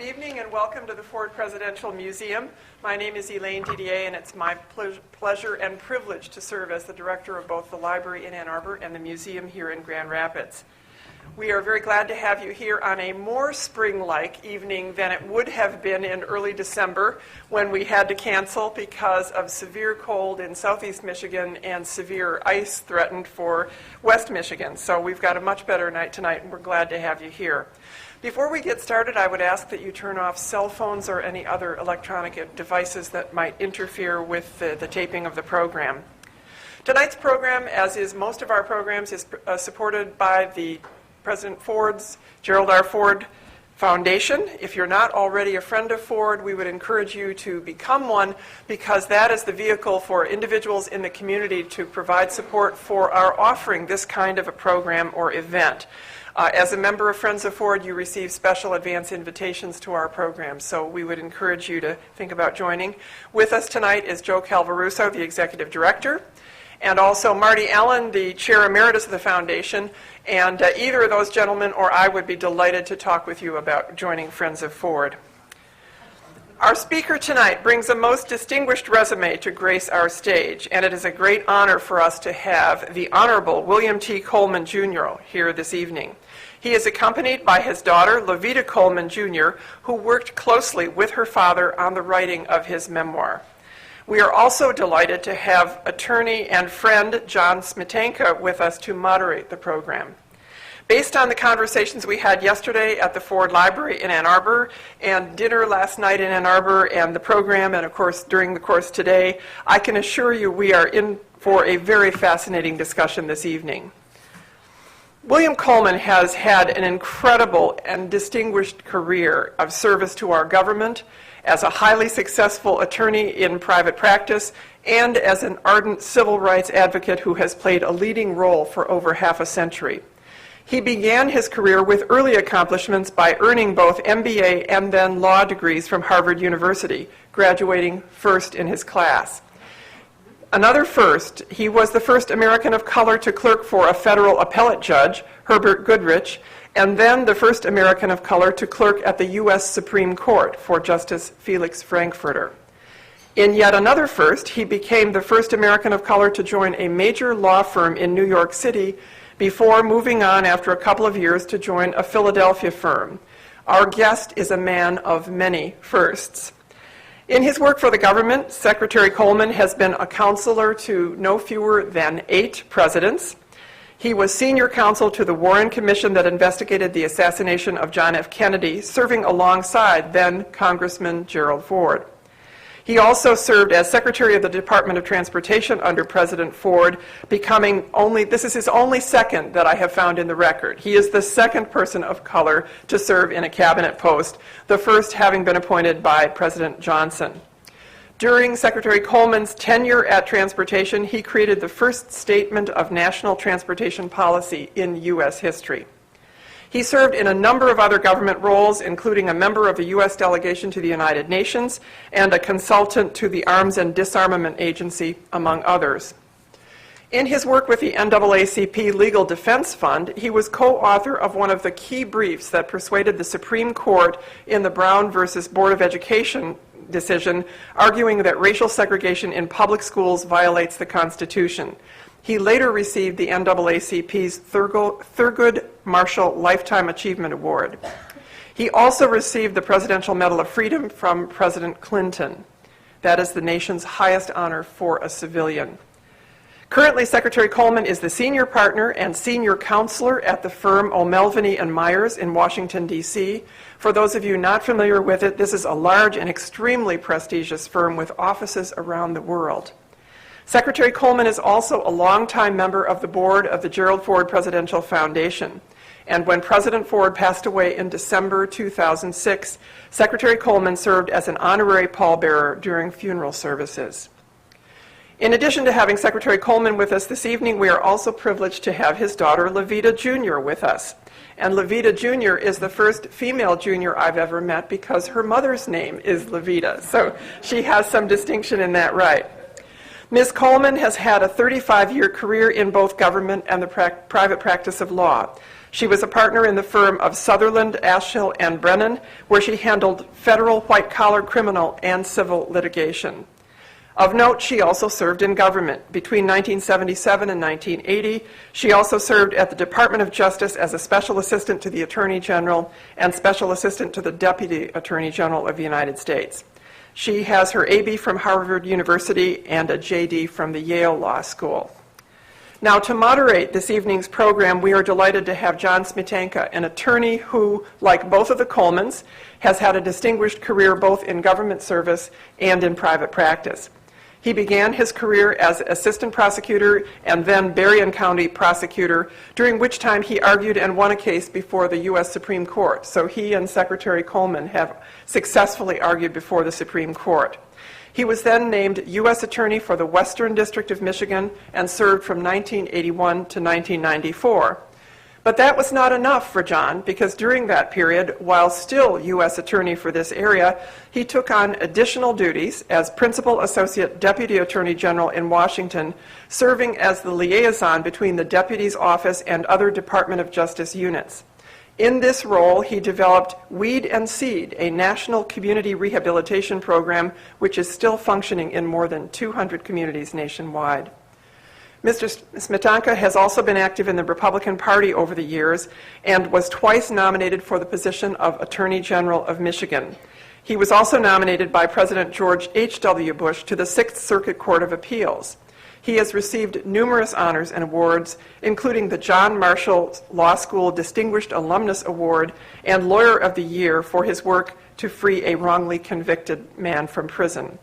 evening and welcome to the Ford Presidential Museum. My name is Elaine Didier and it's my pleasure and privilege to serve as the director of both the library in Ann Arbor and the museum here in Grand Rapids. We are very glad to have you here on a more spring-like evening than it would have been in early December when we had to cancel because of severe cold in southeast Michigan and severe ice threatened for west Michigan. So we've got a much better night tonight and we're glad to have you here. Before we get started, I would ask that you turn off cell phones or any other electronic devices that might interfere with the taping of the program. Tonight's program, as is most of our programs, is supported by the President Ford's Gerald R. Ford Foundation. If you're not already a friend of Ford, we would encourage you to become one because that is the vehicle for individuals in the community to provide support for our offering this kind of a program or event. As a member of Friends of Ford, you receive special advance invitations to our program, so we would encourage you to think about joining. With us tonight is Joe Calvaruso, the Executive Director, and also Marty Allen, the Chair Emeritus of the Foundation, and either of those gentlemen or I would be delighted to talk with you about joining Friends of Ford. Our speaker tonight brings a most distinguished resume to grace our stage, and it is a great honor for us to have the Honorable William T. Coleman, Jr. here this evening. He is accompanied by his daughter, Lovida Coleman, Jr., who worked closely with her father on the writing of his memoir. We are also delighted to have attorney and friend John Smietanka with us to moderate the program. Based on the conversations we had yesterday at the Ford Library in Ann Arbor and dinner last night in Ann Arbor and the program and of course during the course today, I can assure you we are in for a very fascinating discussion this evening. William Coleman has had an incredible and distinguished career of service to our government as a highly successful attorney in private practice and as an ardent civil rights advocate who has played a leading role for over half a century. He began his career with early accomplishments by earning both MBA and then law degrees from Harvard University, graduating first in his class. Another first, he was the first American of color to clerk for a federal appellate judge, Herbert Goodrich, and then the first American of color to clerk at the U.S. Supreme Court for Justice Felix Frankfurter. In yet another first, he became the first American of color to join a major law firm in New York City before moving on after a couple of years to join a Philadelphia firm. Our guest is a man of many firsts. In his work for the government, Secretary Coleman has been a counselor to no fewer than 8 presidents. He was senior counsel to the Warren Commission that investigated the assassination of John F. Kennedy, serving alongside then Congressman Gerald Ford. He also served as Secretary of the Department of Transportation under President Ford, this is his only second that I have found in the record. He is the second person of color to serve in a cabinet post, the first having been appointed by President Johnson. During Secretary Coleman's tenure at Transportation, he created the first statement of national transportation policy in U.S. history. He served in a number of other government roles, including a member of the U.S. delegation to the United Nations and a consultant to the Arms and Disarmament Agency, among others. In his work with the NAACP Legal Defense Fund, he was co-author of one of the key briefs that persuaded the Supreme Court in the Brown versus Board of Education decision, arguing that racial segregation in public schools violates the Constitution. He later received the NAACP's Thurgood Marshall Lifetime Achievement Award. He also received the Presidential Medal of Freedom from President Clinton. That is the nation's highest honor for a civilian. Currently, Secretary Coleman is the senior partner and senior counselor at the firm O'Melveny & Myers in Washington, D.C. For those of you not familiar with it, this is a large and extremely prestigious firm with offices around the world. Secretary Coleman is also a longtime member of the board of the Gerald Ford Presidential Foundation. And when President Ford passed away in December 2006, Secretary Coleman served as an honorary pallbearer during funeral services. In addition to having Secretary Coleman with us this evening, we are also privileged to have his daughter, Lovida Jr., with us. And Lovida Jr. is the first female junior I've ever met because her mother's name is Lovida. So she has some distinction in that right. Ms. Coleman has had a 35-year career in both government and the private practice of law. She was a partner in the firm of Sutherland, Ashhill, and Brennan, where she handled federal white-collar criminal and civil litigation. Of note, she also served in government. Between 1977 and 1980, she also served at the Department of Justice as a Special Assistant to the Attorney General and Special Assistant to the Deputy Attorney General of the United States. She has her AB from Harvard University and a JD from the Yale Law School. Now, to moderate this evening's program, we are delighted to have John Smietanka, an attorney who, like both of the Colemans, has had a distinguished career both in government service and in private practice. He began his career as assistant prosecutor and then Berrien County prosecutor, during which time he argued and won a case before the U.S. Supreme Court. So he and Secretary Coleman have successfully argued before the Supreme Court. He was then named U.S. Attorney for the Western District of Michigan and served from 1981 to 1994. But that was not enough for John, because during that period, while still U.S. Attorney for this area, he took on additional duties as Principal Associate Deputy Attorney General in Washington, serving as the liaison between the Deputy's Office and other Department of Justice units. In this role, he developed Weed and Seed, a national community rehabilitation program which is still functioning in more than 200 communities nationwide. Mr. Smietanka has also been active in the Republican Party over the years and was twice nominated for the position of Attorney General of Michigan. He was also nominated by President George H.W. Bush to the Sixth Circuit Court of Appeals. He has received numerous honors and awards, including the John Marshall Law School Distinguished Alumnus Award and Lawyer of the Year for his work to free a wrongly convicted man from prison.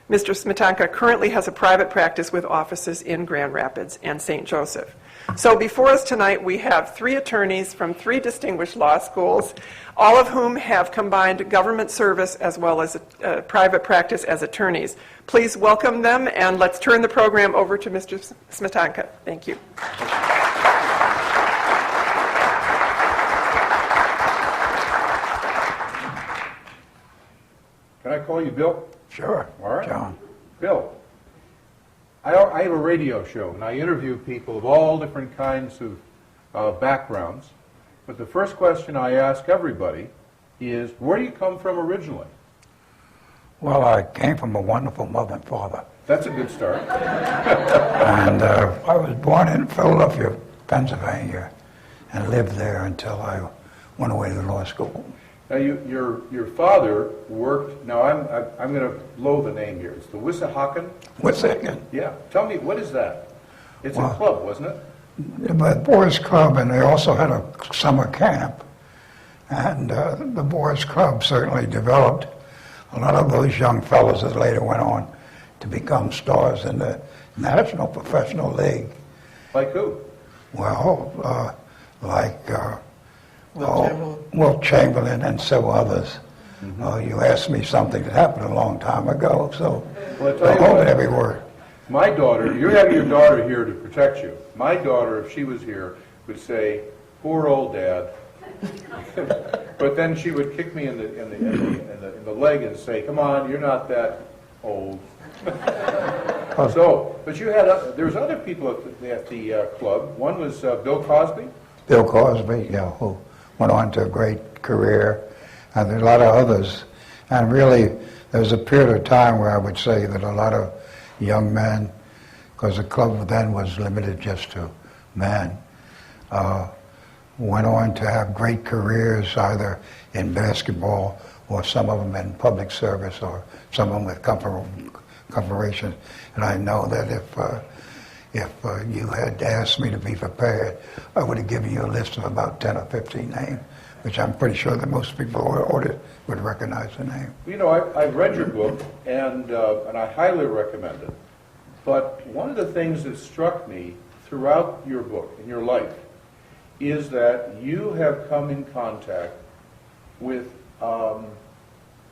Mr. Smietanka currently has a private practice with offices in Grand Rapids and St. Joseph. So before us tonight, we have three attorneys from three distinguished law schools, all of whom have combined government service as well as private practice as attorneys. Please welcome them, and let's turn the program over to Mr. Smietanka. Thank you. Can I call you Bill? Sure. All right. John. Bill, I have a radio show, and I interview people of all different kinds of backgrounds. But the first question I ask everybody is, where do you come from originally? Well, I came from a wonderful mother and father. That's a good start. And I was born in Philadelphia, Pennsylvania, and lived there until I went away to law school. Now, your father worked. Now, I'm going to blow the name here. It's the Wissahickon? Wissahickon. Yeah. Tell me, what is that? It's Well, a club, wasn't it? The boys' club, and they also had a summer camp. And the boys' club certainly developed a lot of those young fellows that later went on to become stars in the National Professional League. Like who? Well, Wilt Chamberlain and several others. Mm-hmm. You asked me something that happened a long time ago, so Well, I tell you I'll hold what. it every word. My daughter, you have your daughter here to protect you. My daughter, if she was here, would say, "Poor old dad," but then she would kick me in the leg and say, "Come on, you're not that old." So, but you had there was other people at the club. One was Bill Cosby. Bill Cosby, who went on to a great career, and there are a lot of others. And really, there was a period of time where I would say that a lot of young men, because the club then was limited just to men, went on to have great careers either in basketball or some of them in public service or some of them with corporations. And I know that if you had asked me to be prepared, I would have given you a list of about 10 or 15 names, which I'm pretty sure that most people would recognize the name. You know, I've read your book, and I highly recommend it. But one of the things that struck me throughout your book, in your life, is that you have come in contact with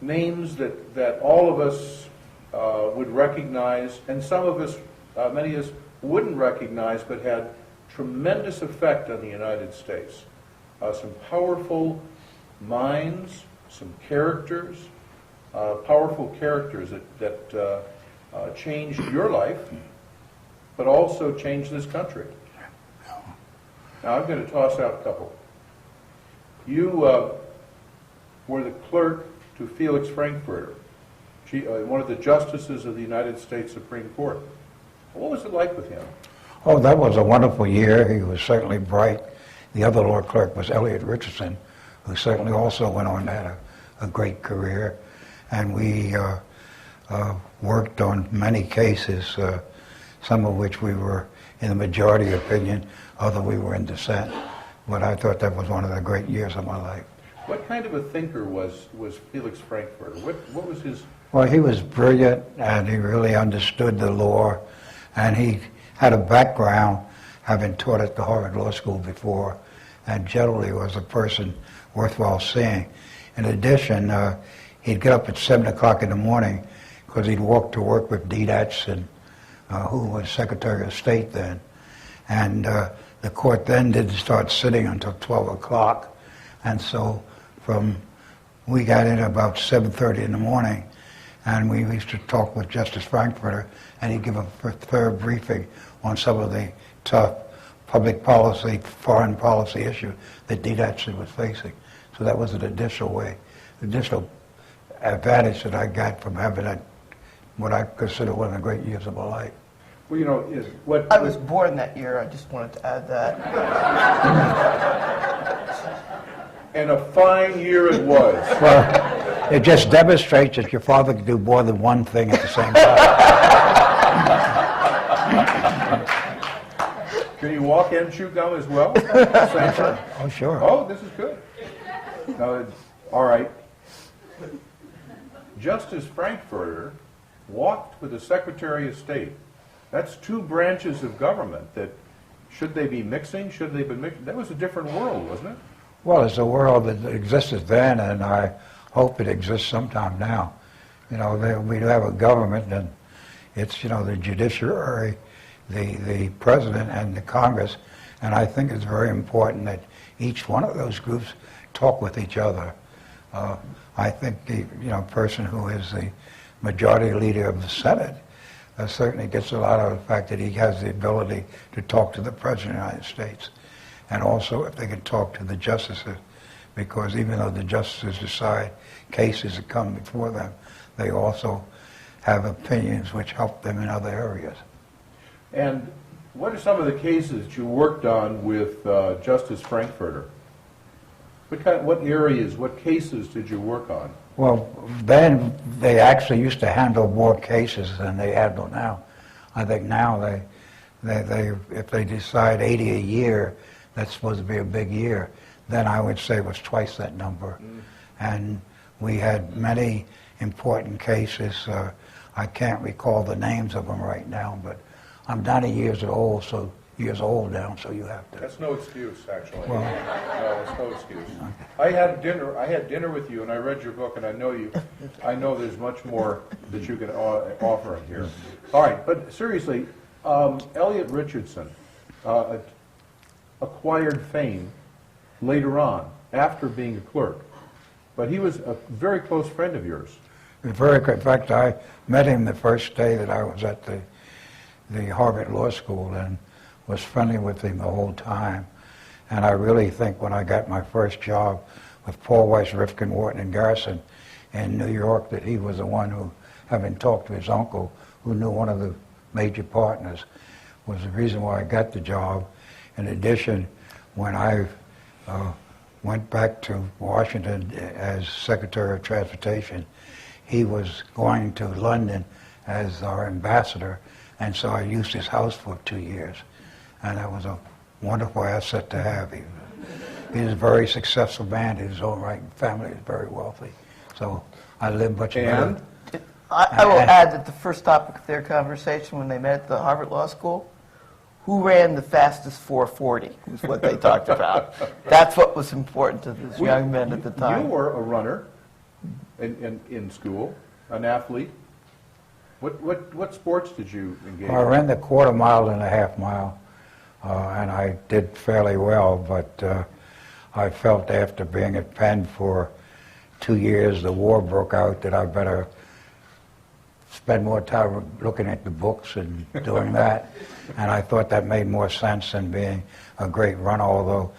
names that all of us would recognize, and some of us, many of us, wouldn't recognize, but had tremendous effect on the United States. Some powerful minds, some characters, powerful characters that changed your life, but also changed this country. Now, I'm going to toss out a couple. You were the clerk to Felix Frankfurter, one of the justices of the United States Supreme Court. What was it like with him? Oh, that was a wonderful year. He was certainly bright. The other law clerk was Elliot Richardson, who certainly also went on to have a great career. And we worked on many cases, some of which we were in the majority opinion, other we were in dissent. But I thought that was one of the great years of my life. What kind of a thinker was Felix Frankfurter? What was his... Well, he was brilliant, and he really understood the law, and he had a background having taught at the Harvard Law School before, and generally was a person worthwhile seeing. In addition, he'd get up at 7 o'clock in the morning because he'd walk to work with Dean Atchison, who was Secretary of State then. And the court then didn't start sitting until 12 o'clock. And so we got in about 7:30 in the morning, and we used to talk with Justice Frankfurter, and he'd give a thorough briefing on some of the tough public policy, foreign policy issues that Dean Atchison was facing. So that was an additional advantage that I got from having what I consider one of the great years of my life. Well, you know, I was born that year. I just wanted to add that. And a fine year it was. Well, it just demonstrates that your father could do more than one thing at the same time. Can you walk and chew gum as well? Same time? Oh, sure. Oh, this is good. No, all right. Justice Frankfurter walked with the Secretary of State. That's two branches of government that, should they be mixing? Should they be mixing? That was a different world, wasn't it? Well, it's a world that existed then, and I hope it exists sometime now. You know, we do have a government, and it's, you know, the judiciary, the president, and the Congress, and I think it's very important that each one of those groups talk with each other. I think the person who is the majority leader of the Senate certainly gets a lot out of the fact that he has the ability to talk to the President of the United States. And also if they can talk to the justices, because even though the justices decide cases that come before them, they also have opinions which help them in other areas. And what are some of the cases you worked on with Justice Frankfurter? What areas, what cases did you work on? Well, then they actually used to handle more cases than they handle now. I think now they if they decide 80 a year, that's supposed to be a big year, then I would say it was twice that number. And we had many important cases. I can't recall the names of them right now, but I'm 90 years old now, so you have to. That's no excuse, actually. Well, no, it's no excuse. I had dinner with you, and I read your book, and I know there's much more that you can offer in here. All right, but seriously, Elliot Richardson acquired fame later on, after being a clerk, but he was a very close friend of yours. in fact, I met him the first day that I was at the Harvard Law School, and was friendly with him the whole time. And I really think when I got my first job with Paul Weiss, Rifkin, Wharton, and Garrison in New York, that he was the one who, having talked to his uncle, who knew one of the major partners, was the reason why I got the job. In addition, when I went back to Washington as Secretary of Transportation, he was going to London as our ambassador, and so I used his house for 2 years. And that was a wonderful asset to have. He was a very successful man in his own right. Family is very wealthy. So I lived much better. I will add that the first topic of their conversation when they met at the Harvard Law School, who ran the fastest 440 is what they talked about. That's what was important to this young men at the time. You were a runner in school, an athlete. What sports did you engage in? I ran the quarter mile and a half mile, and I did fairly well, but I felt after being at Penn for 2 years, the war broke out, that I better spend more time looking at the books and doing that. And I thought that made more sense than being a great runner, although,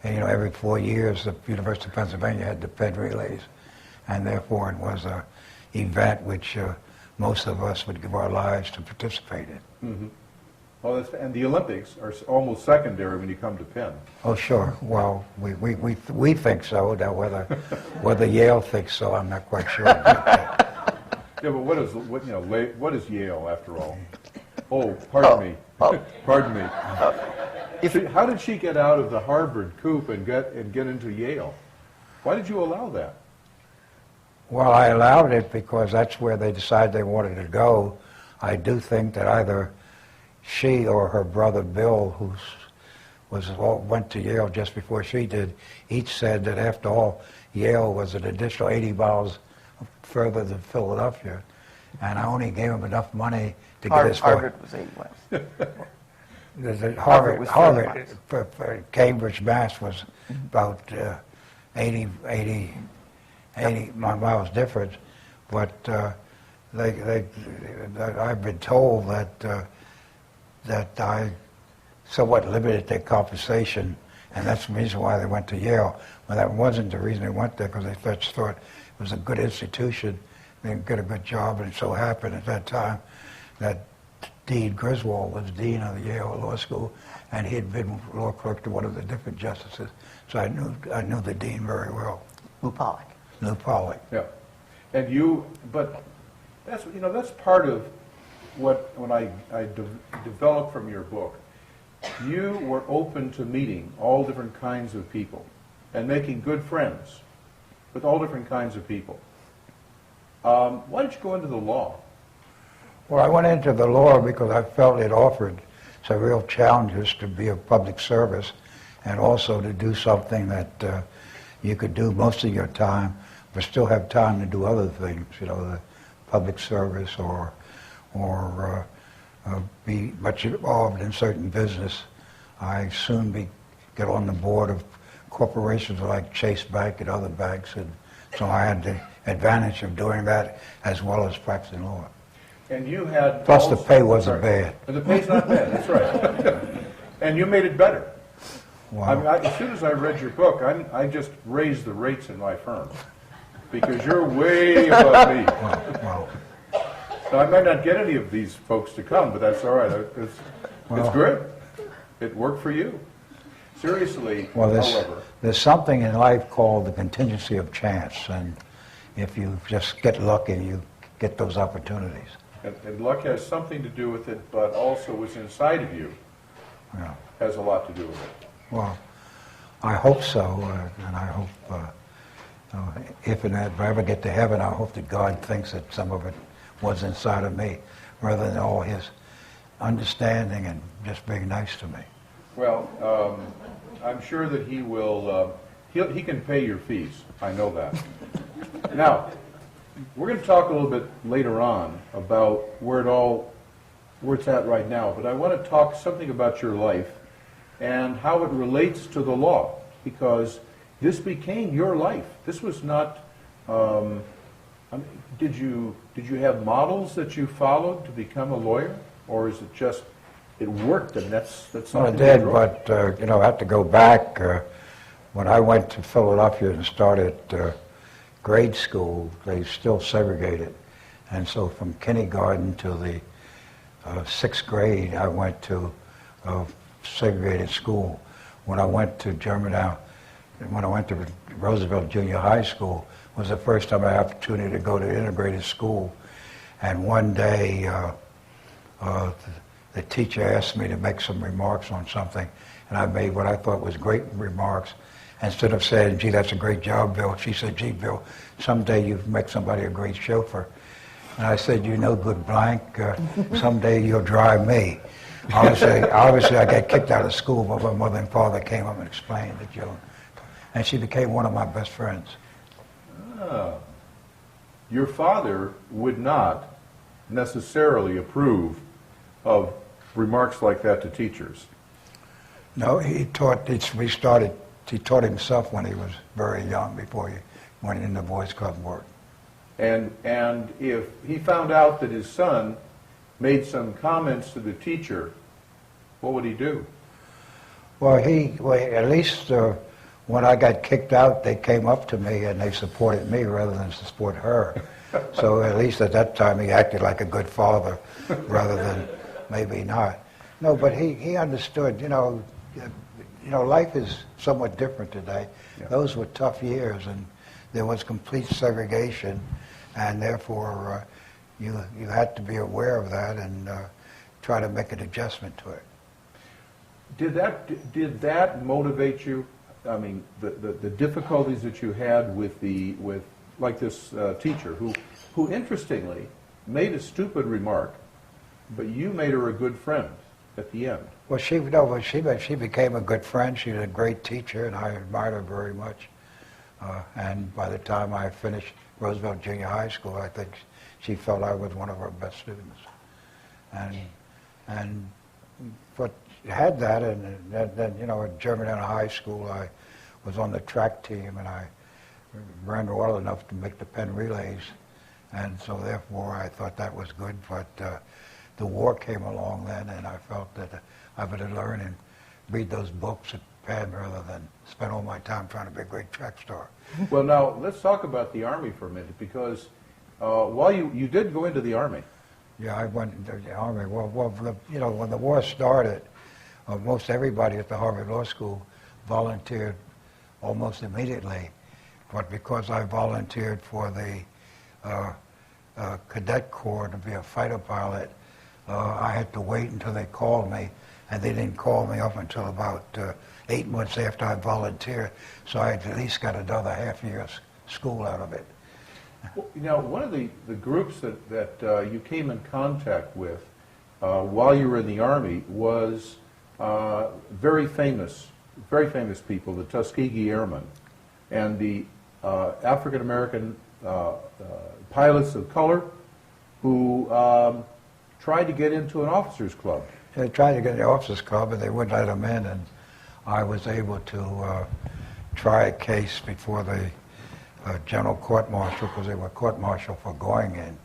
every 4 years the University of Pennsylvania had the Penn relays. And therefore it was an event which most of us would give our lives to participate in. Mm-hmm. Well, and the Olympics are almost secondary when you come to Penn. Oh, sure. Well, we think so. Now, whether Yale thinks so, I'm not quite sure. Yeah, but what is Yale after all? Oh, pardon me. Pardon me. How did she get out of the Harvard coop and get into Yale? Why did you allow that? Well, I allowed it because that's where they decided they wanted to go. I do think that either she or her brother Bill, who went to Yale just before she did, each said that after all, Yale was an additional 80 miles further than Philadelphia, and I only gave him enough money to get as far. Harvard was 80 miles. Harvard was 30 for Cambridge, Mass. was about 80 miles difference, but I've been told that I somewhat limited their compensation, and that's the reason why they went to Yale. But that wasn't the reason they went there, because they just thought it was a good institution, they could get a good job, and it so happened at that time that Dean Griswold was dean of the Yale Law School, and he had been law clerk to one of the different justices, so I knew the dean very well. Lou Pollack. Lou Pollack. Yeah, and but that's part of when I developed from your book. You were open to meeting all different kinds of people and making good friends with all different kinds of people. Why did you go into the law? Well, I went into the law because I felt it offered some real challenges to be of public service, and also to do something that you could do most of your time, but still have time to do other things, the public service or be much involved in certain business. I soon get on the board of corporations like Chase Bank and other banks, and so I had the advantage of doing that as well as practicing law. And you had... Plus the pay wasn't bad. And the pay's not bad, that's right. And you made it better. Wow. As soon as I read your book, I just raised the rates in my firm, because you're way above me. Wow. So I might not get any of these folks to come, but that's all right. It's good. It worked for you. Seriously, however. There's something in life called the contingency of chance, and if you just get lucky, you get those opportunities. And luck has something to do with it, but also what's inside of you has a lot to do with it. Well, I hope so, and I hope if I ever get to heaven, I hope that God thinks that some of it was inside of me, rather than all his understanding and just being nice to me. Well, I'm sure that he will, he can pay your fees. I know that. Now, we're going to talk a little bit later on about where it's at right now, but I want to talk something about your life and how it relates to the law, because this became your life. This was not, did you have models that you followed to become a lawyer, or is it just, it worked and that's Well, not it did, but, I have to go back. When I went to Philadelphia and started grade school, they still segregated. And so from kindergarten to the 6th grade, I went to a segregated school. When I went to Germantown, when I went to Roosevelt Junior High School, was the first time I had the opportunity to go to integrated school. And one day, the teacher asked me to make some remarks on something, and I made what I thought was great remarks. Instead of saying, gee, that's a great job, Bill, she said, gee, Bill, someday you make somebody a great chauffeur. And I said, you know good blank, someday you'll drive me. Obviously I got kicked out of school, but my mother and father came up and explained it, Joe. And she became one of my best friends. Ah. Your father would not necessarily approve of remarks like that to teachers. No, he taught himself when he was very young, before he went into Boys Club work. And if he found out that his son made some comments to the teacher, what would he do? Well, at least when I got kicked out, they came up to me and they supported me rather than support her. So at least at that time, he acted like a good father rather than maybe not. No, but he understood. Life is somewhat different today. Yeah. Those were tough years, and there was complete segregation, and therefore you had to be aware of that and try to make an adjustment to it. Did that motivate you? I mean, the difficulties that you had with this teacher who interestingly made a stupid remark, but you made her a good friend at the end. Well, she became a good friend. She was a great teacher, and I admired her very much. And by the time I finished Roosevelt Junior High School, I think she felt I was one of her best students. But had that, and then at Germantown High School, I was on the track team, and I ran well enough to make the Penn relays, and so therefore I thought that was good. But the war came along then, and I felt that I better learn and read those books at Penn rather than spend all my time trying to be a great track star. Well, now let's talk about the Army for a minute, because while you did go into the Army. Yeah, I went into the Army. Well, when the war started, most everybody at the Harvard Law School volunteered almost immediately. But because I volunteered for the Cadet Corps to be a fighter pilot, I had to wait until they called me, and they didn't call me up until about 8 months after I volunteered, so I at least got another half year of school out of it. Well, one of the groups that you came in contact with while you were in the Army was very famous people, the Tuskegee Airmen, and the African-American pilots of color who tried to get into an officers' club. They tried to get in the officers' club, but they wouldn't let them in, and I was able to try a case before the general court-martial, because they were court-martialed for going in,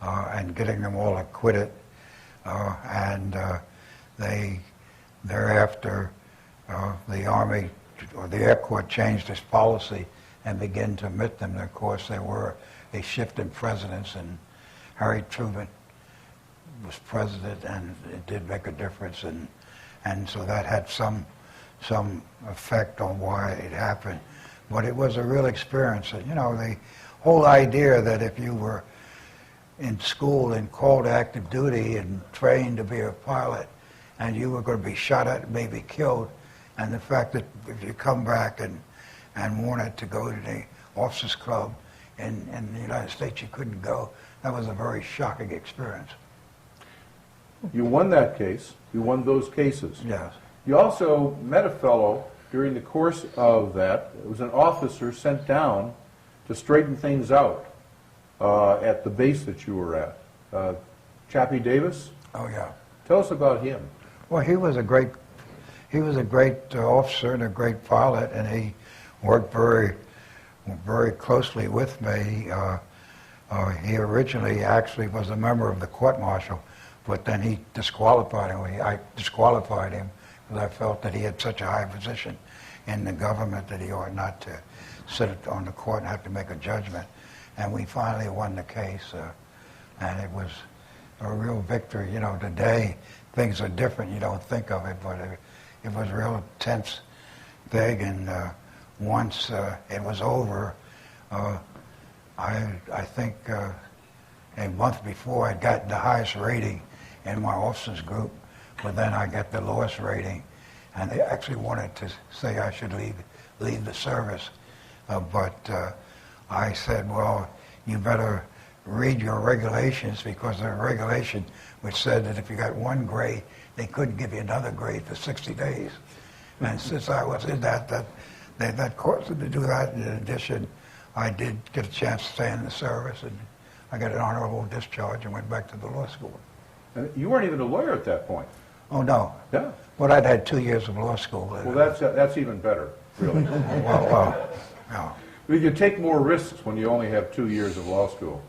and getting them all acquitted. They thereafter, the Army or the Air Corps changed its policy and began to admit them. Of course, there were a shift in presidents, and Harry Truman was president, and it did make a difference, and so that had some effect on why it happened. But it was a real experience. The whole idea that if you were in school and called to active duty and trained to be a pilot, and you were going to be shot at, maybe killed, and the fact that if you come back and wanted to go to the officers' club in the United States, you couldn't go, that was a very shocking experience. You won that case. You won those cases. Yes. You also met a fellow during the course of that. It was an officer sent down to straighten things out at the base that you were at. Chappie Davis? Oh, yeah. Tell us about him. Well, he was a great officer and a great pilot, and he worked very closely with me. He originally actually was a member of the court-martial, but then he disqualified him. I disqualified him because I felt that he had such a high position in the government that he ought not to sit on the court and have to make a judgment. And we finally won the case, and it was a real victory. Today things are different. You don't think of it, but it was a real tense thing. And once it was over, I think a month before I'd gotten the highest rating in my officers group, but then I got the lowest rating, and they actually wanted to say I should leave the service, but I said, well, you better read your regulations, because the regulation which said that if you got one grade, they couldn't give you another grade for 60 days. And since I was in that course to do that, in addition, I did get a chance to stay in the service, and I got an honorable discharge and went back to the law school. And you weren't even a lawyer at that point. Oh, no. Yeah. Well, I'd had 2 years of law school. Well, that's even better, really. Well, no. You take more risks when you only have 2 years of law school.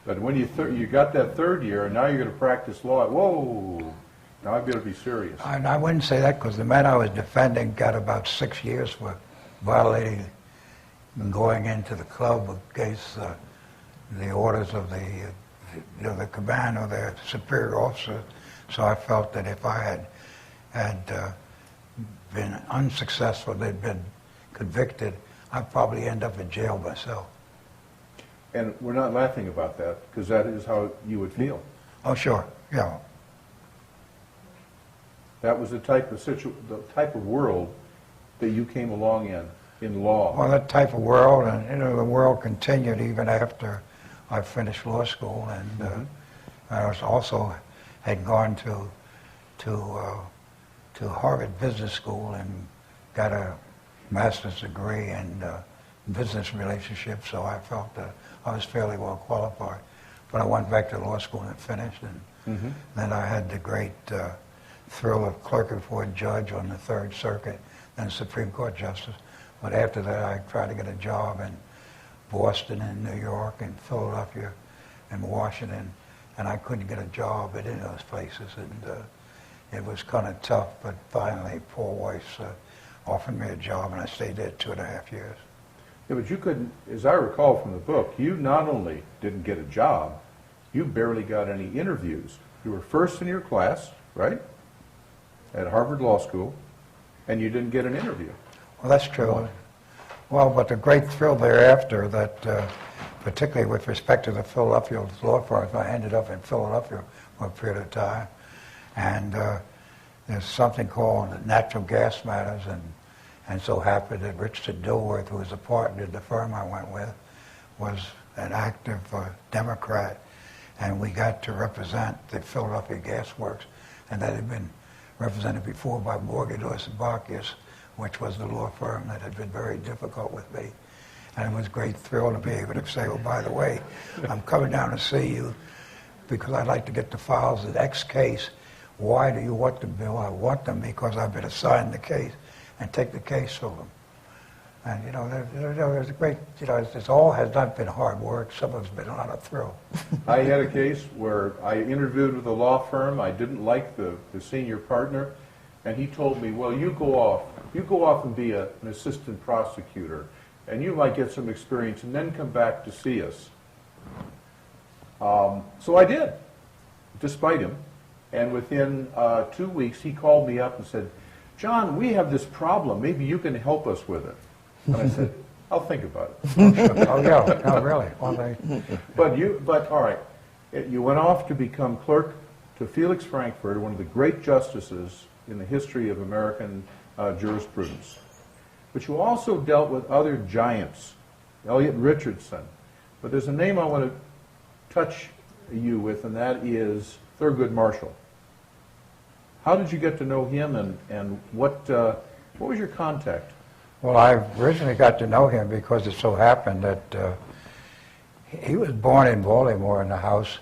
But when you got that third year, and now you're going to practice law, whoa, now I better be serious. And I wouldn't say that because the man I was defending got about 6 years for violating and going into the club against the orders of the command or the superior officer. So I felt that if I had been unsuccessful, they'd been convicted, I'd probably end up in jail myself. And we're not laughing about that, because that is how you would feel. Oh, sure, yeah. That was the type of world that you came along in law. Well, that type of world, and the world continued even after I finished law school, and I was also had gone to Harvard Business School and got a master's degree in business relationships, so I felt that I was fairly well qualified. But I went back to law school and finished, and then I had the great thrill of clerking for a judge on the Third Circuit, then Supreme Court justice. But after that, I tried to get a job in Boston and New York and Philadelphia and Washington, and I couldn't get a job at any of those places, and it was kind of tough, but finally Paul Weiss offered me a job, and I stayed there 2.5 years. Yeah, but you couldn't, as I recall from the book, you not only didn't get a job, you barely got any interviews. You were first in your class, right, at Harvard Law School, and you didn't get an interview. Well, that's true. Well, but the great thrill thereafter that, particularly with respect to the Philadelphia law firms, I ended up in Philadelphia for a period of time, and there's something called natural gas matters, and so happened that Richard Dilworth, who was a partner in the firm I went with, was an active Democrat, and we got to represent the Philadelphia Gas Works, and that had been represented before by Morgan, Lewis & Bacchus, which was the law firm that had been very difficult with me. And it was a great thrill to be able to say, oh, by the way, I'm coming down to see you because I'd like to get the files of X case. Why do you want them, Bill? I want them because I've been assigned the case, and take the case from them. And, there's a great, this all has not been hard work. Some of it's been a lot of thrill. I had a case where I interviewed with a law firm. I didn't like the senior partner, and he told me, well, you go off and be an assistant prosecutor, and you might get some experience, and then come back to see us. So I did, despite him. And within 2 weeks, he called me up and said, John, we have this problem. Maybe you can help us with it. And I said, I'll think about it. Oh, yeah, no, really. Well, But all right, you went off to become clerk to Felix Frankfurter, one of the great justices in the history of American jurisprudence. But you also dealt with other giants, Elliot Richardson. But there's a name I want to touch you with, and that is Thurgood Marshall. How did you get to know him, and what was your contact? Well, I originally got to know him because it so happened that he was born in Baltimore in a house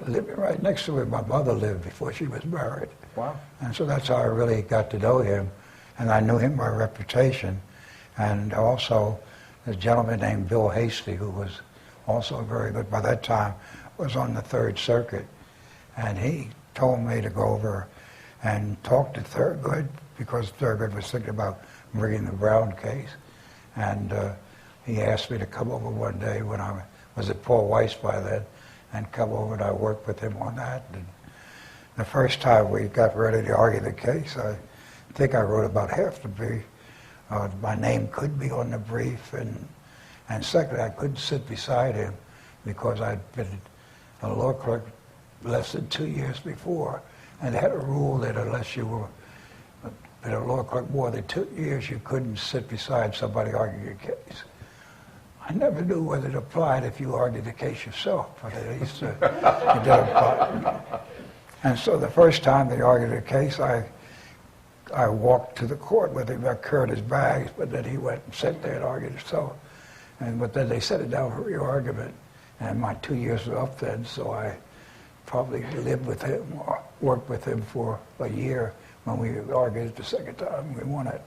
living right next to where my mother lived before she was married. Wow. And so that's how I really got to know him. And I knew him by reputation. And also a gentleman named Bill Hasty, who was also very good by that time, was on the Third Circuit. And he told me to go over and talk to Thurgood because Thurgood was thinking about bringing the Brown case. And he asked me to come over one day when I was at Paul Weiss by then, and come over, and I worked with him on that. And the first time we got ready to argue the case, I think I wrote about half the brief. My name could be on the brief, and secondly, I couldn't sit beside him because I'd been a law clerk less than 2 years before, and they had a rule that unless you were been a law clerk more than 2 years, you couldn't sit beside somebody arguing a case. I never knew whether it applied if you argued the case yourself, but at least it did apply. And so the first time they argued a case, I walked to the court with him. I carried his bags, but then he went and sat there and argued himself. But then they set it down for re-argument, and my 2 years were up then, so I probably lived with him or worked with him for a year when we argued it the second time. We won it.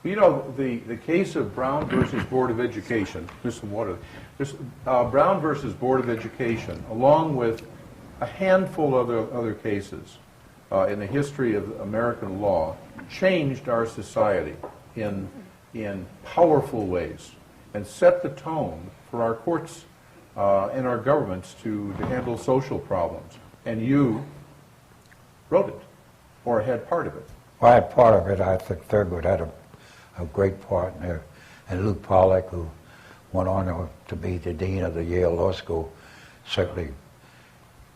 You know, the case of Brown versus Board of Education, there's some water. There's Brown versus Board of Education, along with a handful of other cases in the history of American law, changed our society in powerful ways and set the tone for our courts and our governments to handle social problems. And you wrote it, or had part of it. Well, I had part of it. I think Thurgood had a great part in there. And Luke Pollack, who went on to be the dean of the Yale Law School, certainly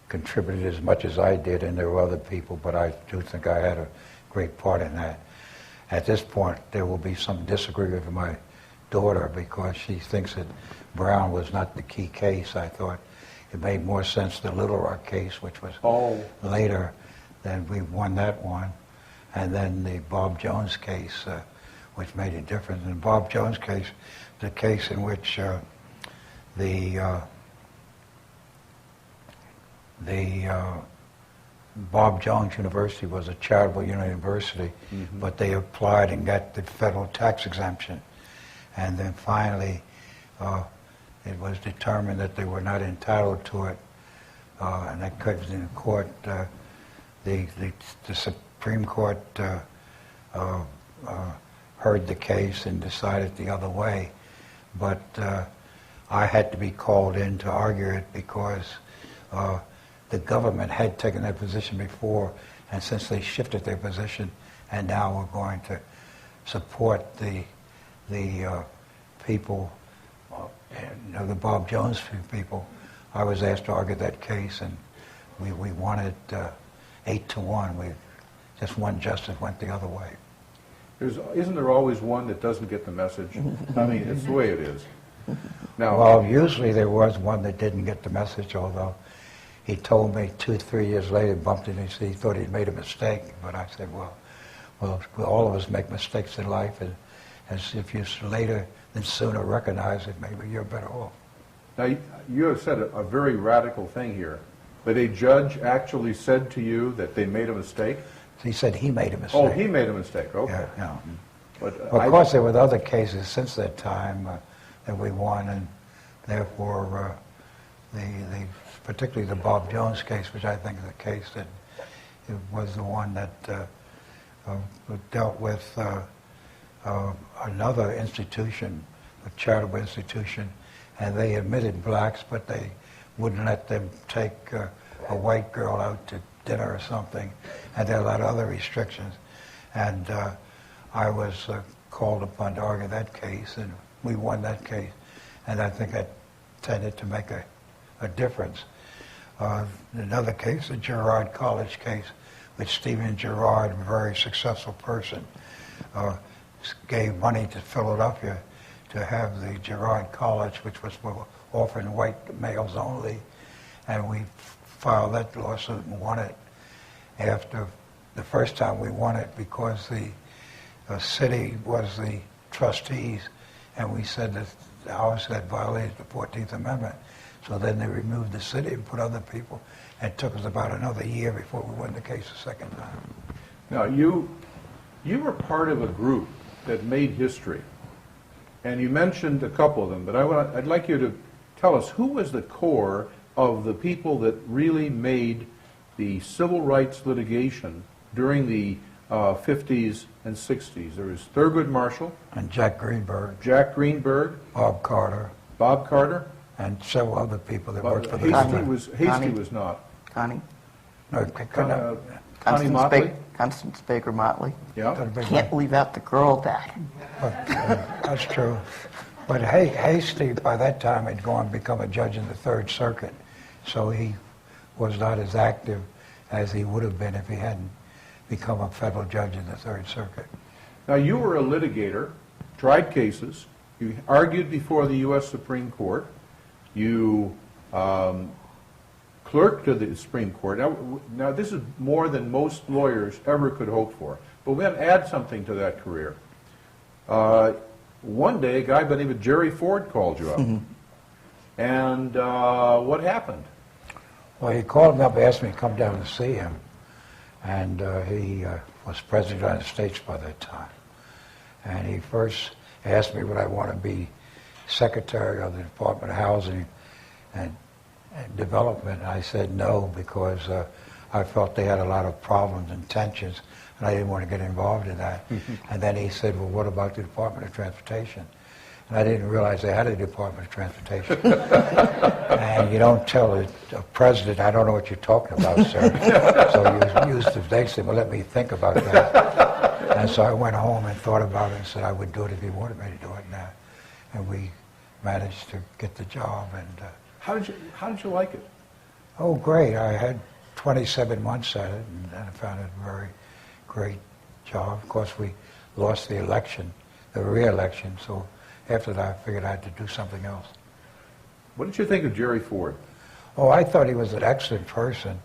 contributed as much as I did, and there were other people, but I do think I had a great part in that. At this point, there will be some disagreement with my daughter because she thinks that Brown was not the key case. I thought it made more sense the Little Rock case, which was later, then we won that one. And then the Bob Jones case, which made a difference. In the Bob Jones case, the case in which Bob Jones University was a charitable university, but they applied and got the federal tax exemption. And then finally, it was determined that they were not entitled to it. And that comes in court. The Supreme Court heard the case and decided the other way. But I had to be called in to argue it because the government had taken that position before, and since they shifted their position, and now we're going to support the people, the Bob Jones people, I was asked to argue that case, and we won it 8-1. We just one justice went the other way. Isn't there always one that doesn't get the message? I mean, it's the way it is. Now, well, usually there was one that didn't get the message, although he told me 2-3 years later, bumped into me, he thought he'd made a mistake. But I said, well, all of us make mistakes in life, and as if you later than sooner recognize it, maybe you're better off. Now, you have said a very radical thing here, that a judge actually said to you that they made a mistake? He said he made a mistake. Oh, he made a mistake, okay. Yeah. But of course, there were other cases since that time that we won, and therefore, particularly the Bob Jones case, which I think is a case that it was the one that dealt with another institution, a charitable institution, and they admitted blacks, but they wouldn't let them take a white girl out to dinner or something, and there are a lot of other restrictions. And I was called upon to argue that case, and we won that case, and I think that tended to make a difference. Another case, the Gerard College case, which Stephen Gerard, a very successful person, gave money to Philadelphia to have the Gerard College, which was for orphan white males only, and we filed that lawsuit and won it. After the first time we won it because the city was the trustees, and we said that the house had violated the 14th Amendment. So then they removed the city and put other people, and it took us about another year before we won the case the second time. Now, you were part of a group that made history, and you mentioned a couple of them, but I'd like you to tell us who was the core of the people that really made the civil rights litigation during the 50s and 60s. There was Thurgood Marshall. And Jack Greenberg. Bob Carter. And several other people that worked for the Hasty was not. Connie? No, Connie Motley. Constance Baker Motley. Yeah. Can't leave out the girl, Dad. But, that's true. But Hasty, by that time, had gone to become a judge in the Third Circuit, so he was not as active as he would have been if he hadn't become a federal judge in the Third Circuit. Now, you were a litigator, tried cases, you argued before the U.S. Supreme Court, you clerked to the Supreme Court. Now, this is more than most lawyers ever could hope for, but we're going to add something to that career. One day, a guy by the name of Jerry Ford called you up. And what happened? Well, he called me up, asked me to come down and see him. And he was President of the United States by that time. And he first asked me would I want to be secretary of the Department of Housing and Development. And I said no, because I felt they had a lot of problems and tensions, and I didn't want to get involved in that. And then he said, well, what about the Department of Transportation? And I didn't realize they had a Department of Transportation. And you don't tell a president, I don't know what you're talking about, sir. So you used to, they said, well, let me think about that. And so I went home and thought about it and said I would do it if he wanted me to do it now. And we managed to get the job. And How did you like it? oh, great. I had 27 months at it, and I found it a very great job. Of course, we lost the election, the re-election, so after that, I figured I had to do something else. What did you think of Jerry Ford? Oh, I thought he was an excellent person,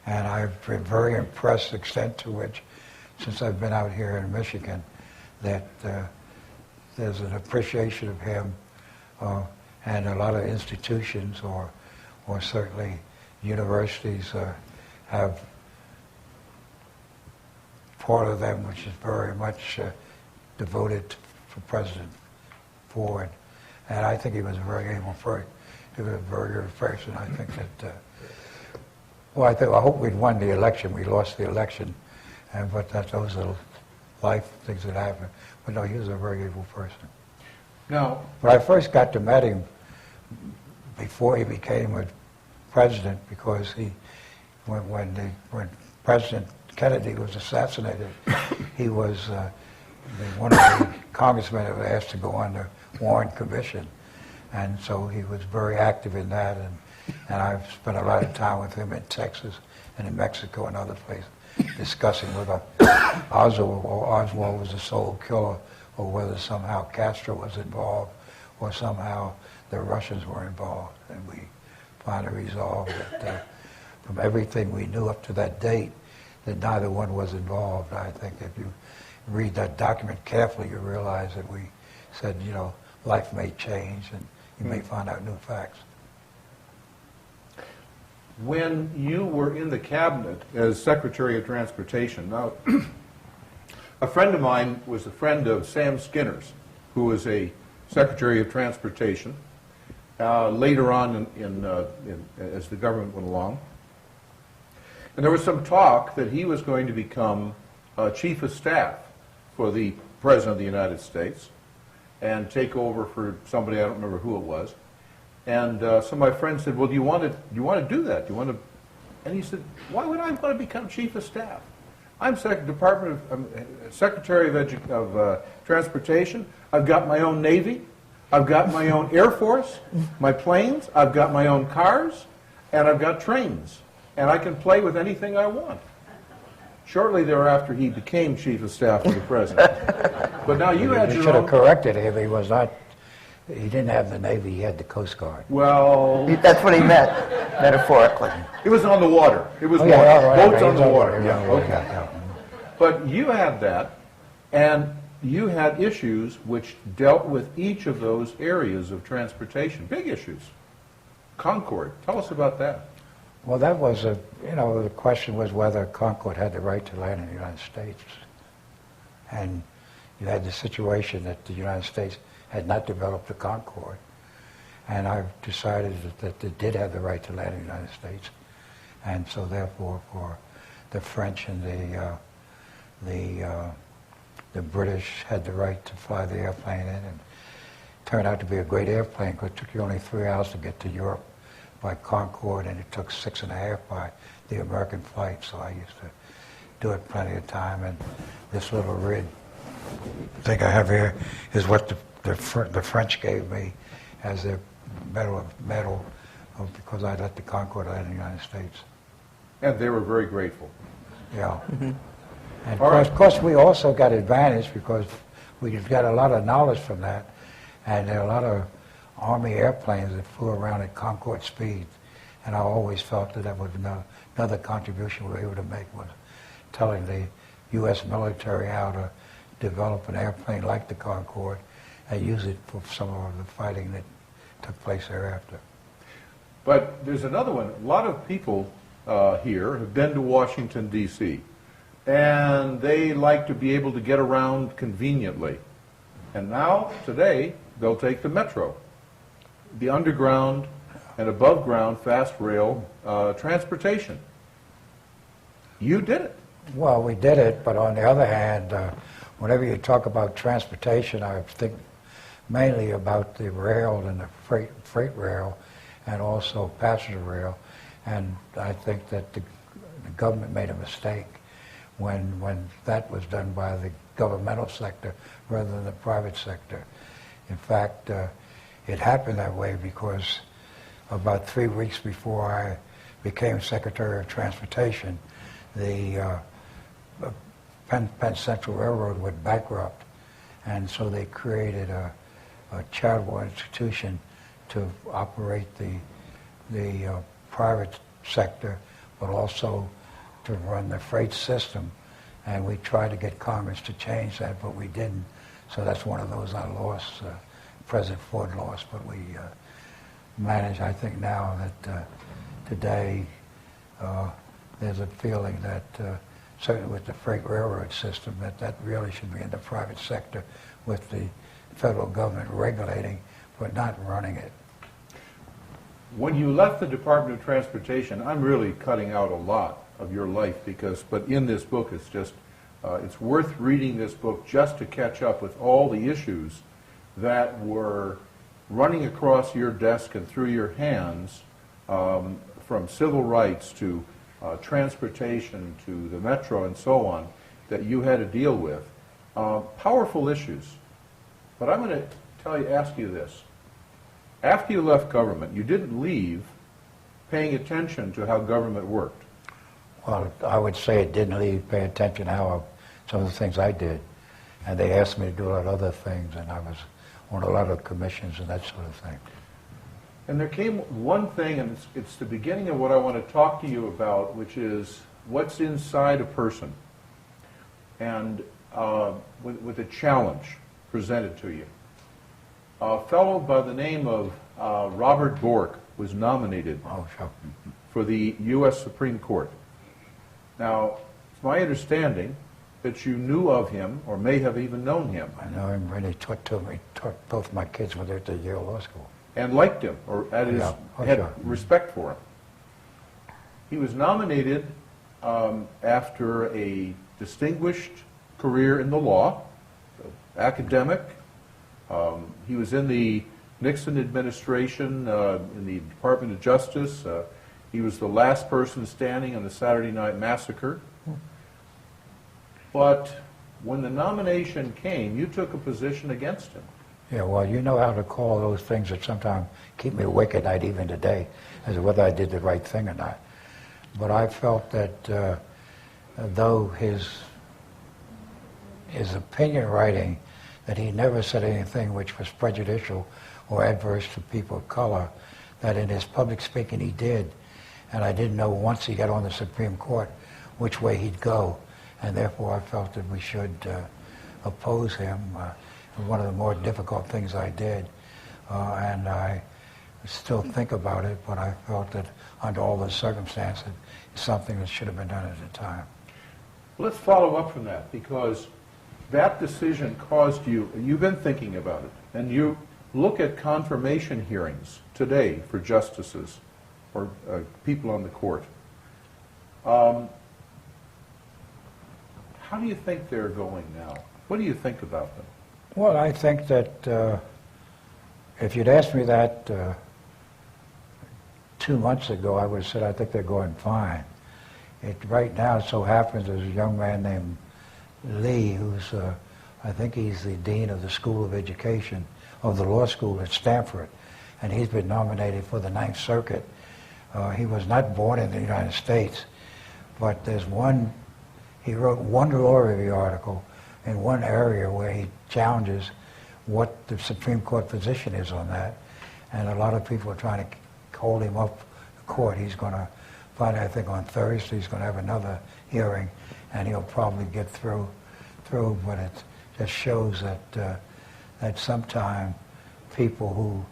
and I've been very impressed, the extent to which, since I've been out here in Michigan, that there's an appreciation of him, and a lot of institutions, or certainly universities, have part of them which is very much devoted for President Ford. And I think he was a very able person. He was a very good person. I think that, I hope we'd won the election. We lost the election. But those are life things that happen. But no, he was a very able person. Now, When I first got to meet him, before he became a president, because when President Kennedy was assassinated, he was one of the congressmen that was asked to go on the Warren Commission, and so he was very active in that. And I've spent a lot of time with him in Texas and in Mexico and other places, discussing whether Oswald was a sole killer, or whether somehow Castro was involved, or somehow the Russians were involved. And we finally resolved that from everything we knew up to that date, that neither one was involved. I think if you read that document carefully, you realize that we said, life may change and you may find out new facts. when you were in the cabinet as Secretary of Transportation, now, a friend of mine was a friend of Sam Skinner's, who was a Secretary of Transportation, later on as the government went along. And there was some talk that he was going to become Chief of Staff for the President of the United States and take over for somebody, I don't remember who it was. And so my friend said, well, do you want to do that? Do you want to? And he said, why would I want to become Chief of Staff? I'm Secretary of Transportation. I've got my own Navy. I've got my own Air Force, my planes. I've got my own cars, and I've got trains. And I can play with anything I want. Shortly thereafter, he became Chief of Staff for the President. But now you had your should have own... corrected him. He was not. He didn't have the Navy. He had the Coast Guard. Well, That's what he meant, metaphorically. it was on the water. It was Oh, water. yeah, all right, Boats okay, on the it's water. okay, Yeah, yeah, okay. yeah. But you had that, and you had issues which dealt with each of those areas of transportation, big issues. Concord, tell us about that. Well, that was the question was whether Concord had the right to land in the United States. And you had the situation that the United States had not developed a Concord. And I've decided that it did have the right to land in the United States. And so therefore, for the French and the British had the right to fly the airplane in, and it turned out to be a great airplane because it took you only 3 hours to get to Europe by Concord, and it took 6.5 by the American flight. So I used to do it plenty of time. And this little red thing I have here is what the French gave me as their medal because I let the Concord land in the United States. And they were very grateful. Yeah. Mm-hmm. And All right. of course, we also got advantage because we got a lot of knowledge from that, and there are a lot of Army airplanes that flew around at Concorde speed, and I always felt that was another contribution we were able to make was telling the U.S. military how to develop an airplane like the Concorde and use it for some of the fighting that took place thereafter. But there's another one. A lot of people here have been to Washington, D.C., and they like to be able to get around conveniently. And now, today, they'll take the metro, the underground and above ground fast rail transportation. You did it. Well, we did it, but on the other hand, whenever you talk about transportation, I think mainly about the rail and the freight rail and also passenger rail. And I think that the government made a mistake when that was done by the governmental sector rather than the private sector. In fact, it happened that way because about 3 weeks before I became Secretary of Transportation, the Penn Central Railroad went bankrupt, and so they created a charitable institution to operate the private sector, but also to run the freight system. And we tried to get Congress to change that, but we didn't. So that's one of those I lost. President Ford lost, but we managed. I think now that today there's a feeling that certainly with the freight railroad system that really should be in the private sector with the federal government regulating but not running it. When you left the Department of Transportation, I'm really cutting out a lot of your life but in this book it's just, it's worth reading this book just to catch up with all the issues that were running across your desk and through your hands, from civil rights to transportation to the metro and so on, that you had to deal with. Powerful issues. But I'm going to ask you this. After you left government, you didn't leave paying attention to how government worked. Well, I would say it didn't leave paying attention to how some of the things I did. And they asked me to do a lot of other things, and I was on a lot of commissions and that sort of thing. And there came one thing, and it's the beginning of what I want to talk to you about, which is what's inside a person, and with a challenge presented to you. A fellow by the name of Robert Bork was nominated for the U.S. Supreme Court. Now, it's my understanding that you knew of him, or may have even known him. I know him really taught both my kids when they were at the Yale Law School. And liked him, or had respect for him. He was nominated after a distinguished career in the law, academic. He was in the Nixon administration, in the Department of Justice. He was the last person standing on the Saturday Night Massacre. But when the nomination came, you took a position against him. Yeah, well, you know how to call those things that sometimes keep me awake at night, even today, as to whether I did the right thing or not. But I felt that though his opinion writing, that he never said anything which was prejudicial or adverse to people of color, that in his public speaking he did. And I didn't know once he got on the Supreme Court which way he'd go. And therefore I felt that we should oppose him. One of the more difficult things I did. And I still think about it, but I felt that under all the circumstances, it's something that should have been done at the time. Let's follow up from that, because that decision caused you've been thinking about it, and you look at confirmation hearings today for justices or people on the court. How do you think they're going now? What do you think about them? Well, I think that if you'd asked me that 2 months ago, I would have said I think they're going fine. Right now, it so happens there's a young man named Lee, who's, I think he's the dean of the School of Education, of the law school at Stanford, and he's been nominated for the Ninth Circuit. He was not born in the United States, but he wrote one law review article in one area where he challenges what the Supreme Court position is on that, and a lot of people are trying to hold him up to court. He's going to find, I think on Thursday, he's going to have another hearing, and he'll probably get through, but it just shows that sometimes people who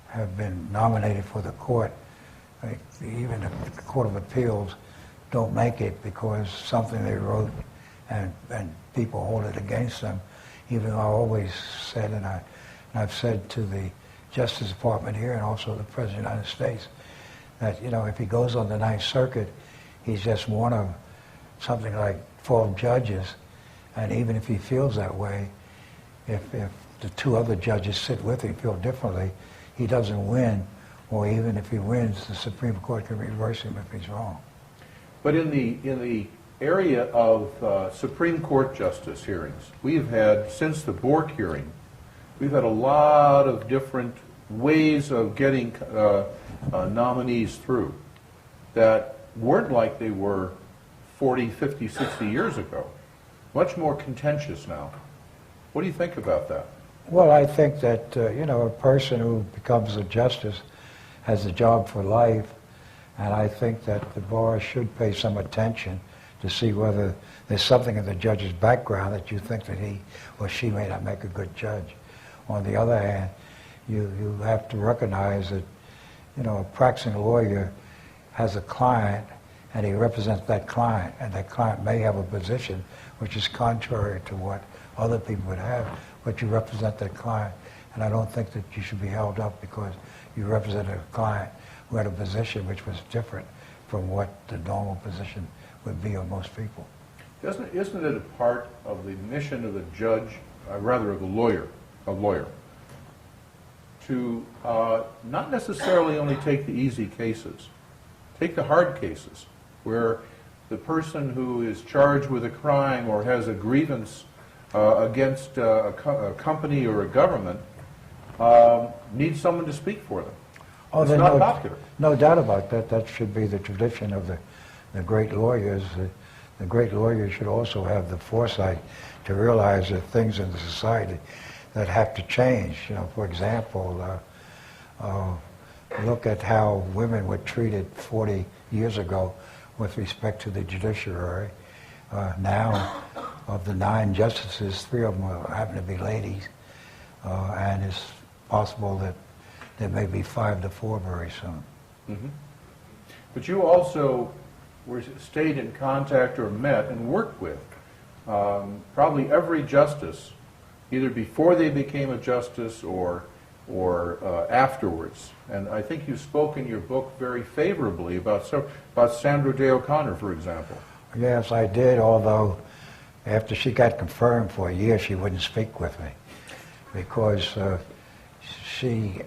have been nominated for the court, like even the Court of Appeals, don't make it because something they wrote and people hold it against them. even I always said, and I've said to the Justice Department here and also the President of the United States, that, you know, if he goes on the Ninth Circuit, he's just one of something like 12 judges, and even if he feels that way, if the two other judges sit with him feel differently, he doesn't win, or even if he wins, the Supreme Court can reverse him if he's wrong. But in the area of Supreme Court justice hearings, we've had, since the Bork hearing, we've had a lot of different ways of getting nominees through that weren't like they were 40, 50, 60 years ago. Much more contentious now. What do you think about that? Well, I think that, you know, a person who becomes a justice has a job for life, and I think that the bar should pay some attention to see whether there's something in the judge's background that you think that he or she may not make a good judge. On the other hand, you have to recognize that, you know, a practicing lawyer has a client, and he represents that client, and that client may have a position which is contrary to what other people would have, but you represent that client, and I don't think that you should be held up because you represented a client who had a position which was different from what the normal position would be of most people. Isn't it a part of the mission of the judge, rather of the lawyer, to not necessarily only take the easy cases, take the hard cases, where the person who is charged with a crime or has a grievance against a company or a government needs someone to speak for them. Oh, it's not popular. No doubt about that. That should be the tradition of the great lawyers. The great lawyers should also have the foresight to realize that things in the society that have to change. You know, for example, look at how women were treated 40 years ago with respect to the judiciary. Now, of the 9 justices, 3 of them happen to be ladies, and it's possible that there may be 5 to 4 very soon. Mm-hmm. But you also stayed in contact or met and worked with probably every justice, either before they became a justice or afterwards. And I think you spoke in your book very favorably about Sandra Day O'Connor, for example. Yes, I did, although after she got confirmed for a year, she wouldn't speak with me because she,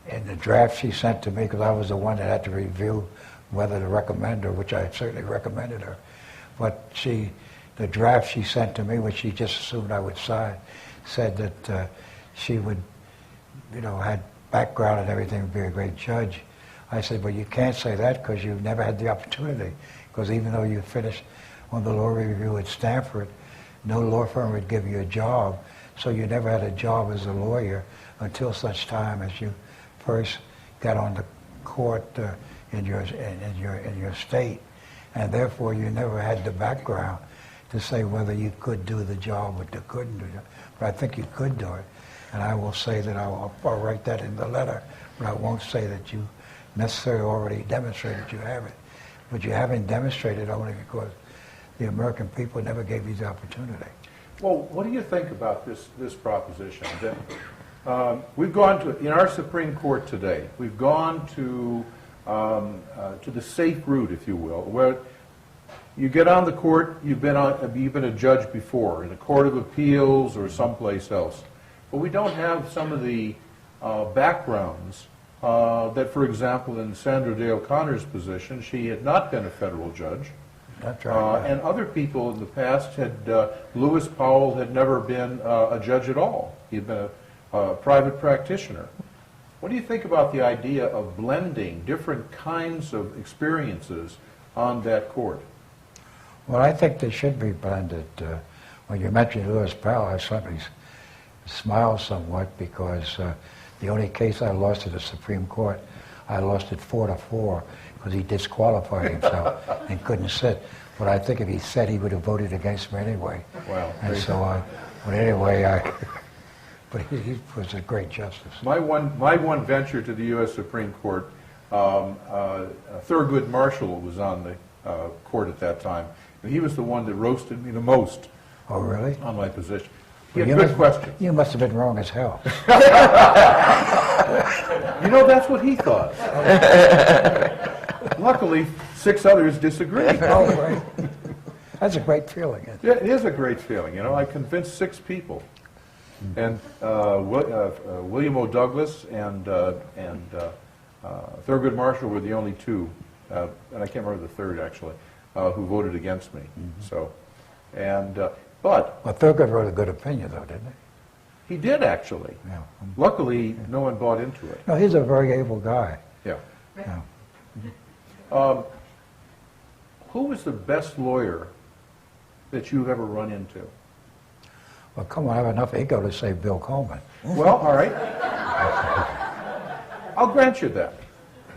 in the draft she sent to me, because I was the one that had to review whether to recommend her, which I certainly recommended her, but the draft she sent to me, which she just assumed I would sign, said that she would, you know, had background and everything, would be a great judge. I said, well, you can't say that because you've never had the opportunity, because even though you finished on the law review at Stanford, no law firm would give you a job, so you never had a job as a lawyer until such time as you first got on the court in your state, and therefore you never had the background to say whether you could do the job or you couldn't do it. But I think you could do it, and I will say that I'll write that in the letter, but I won't say that you necessarily already demonstrated you have it. But you haven't demonstrated only because the American people never gave you the opportunity. Well, what do you think about this proposition? That we've gone to, in our Supreme Court today, we've gone to the safe route, if you will, where you get on the court, you've been a judge before, in a court of appeals or someplace else. But we don't have some of the backgrounds that, for example, in Sandra Day O'Connor's position, she had not been a federal judge. That's right. And other people in the past had, Lewis Powell had never been a judge at all. He had been a private practitioner. What do you think about the idea of blending different kinds of experiences on that court? Well, I think they should be blended. When you mentioned Lewis Powell, I suddenly smiled somewhat because the only case I lost at the Supreme Court, I lost it 4-4 because he disqualified himself and couldn't sit. But I think if he said, he would have voted against me anyway. Wow. And so, but anyway, but he was a great justice. My one venture to the U.S. Supreme Court, Thurgood Marshall was on the court at that time, and he was the one that roasted me the most. Oh, really? On my position. He had good questions. You must have been wrong as hell. You know, that's what he thought. Luckily, 6 others disagreed. Oh, right. That's a great feeling. Yeah, it is a great feeling. You know, I convinced 6 people. And William O. Douglas and Thurgood Marshall were the only 2, and I can't remember the third, actually, who voted against me. So, but Thurgood wrote a good opinion, though, didn't he? he did, actually. Yeah. Luckily, no one bought into it. No, he's a very able guy. Yeah. Yeah. Who was the best lawyer that you've ever run into? Well, come on, I have enough ego to say Bill Coleman. Well, all right. I'll grant you that.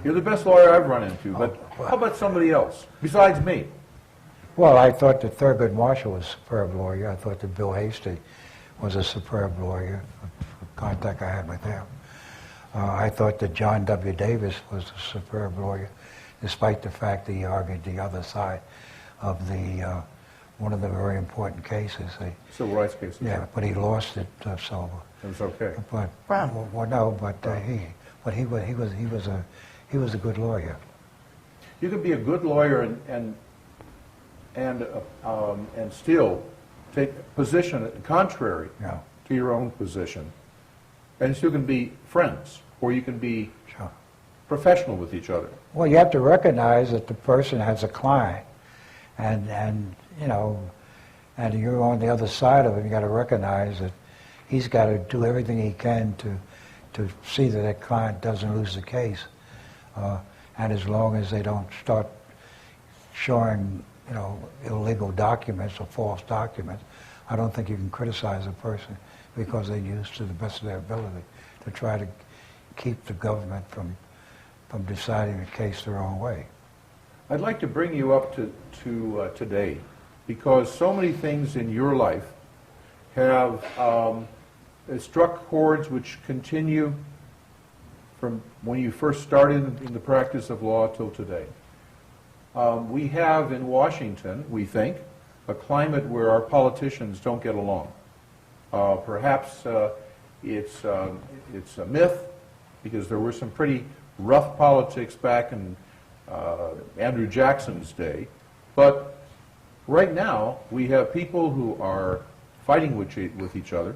You're the best lawyer I've run into, but how about somebody else besides me? Well, I thought that Thurgood Marshall was a superb lawyer. I thought that Bill Hasty was a superb lawyer, the contact I had with him. I thought that John W. Davis was a superb lawyer, despite the fact that he argued the other side of the one of the very important cases. Civil rights cases. Yeah, but he lost it, so. It was okay. But Brown. well, no, but he was a good lawyer. You can be a good lawyer and still take a position contrary Yeah, to your own position, and you still can be friends, or you can be sure. professional with each other. Well, you have to recognize that the person has a client, and you know, and you're on the other side of him. You got to recognize that he's got to do everything he can to see that that client doesn't lose the case. And as long as they don't start showing, you know, illegal documents or false documents, I don't think you can criticize a person because they use to the best of their ability to try to keep the government from deciding the case the wrong way. I'd like to bring you up to today, because so many things in your life have struck chords which continue from when you first started in the practice of law till today. We have in Washington, we think, a climate where our politicians don't get along. Perhaps it's a myth, because there were some pretty rough politics back in Andrew Jackson's day, but right now we have people who are fighting with each other,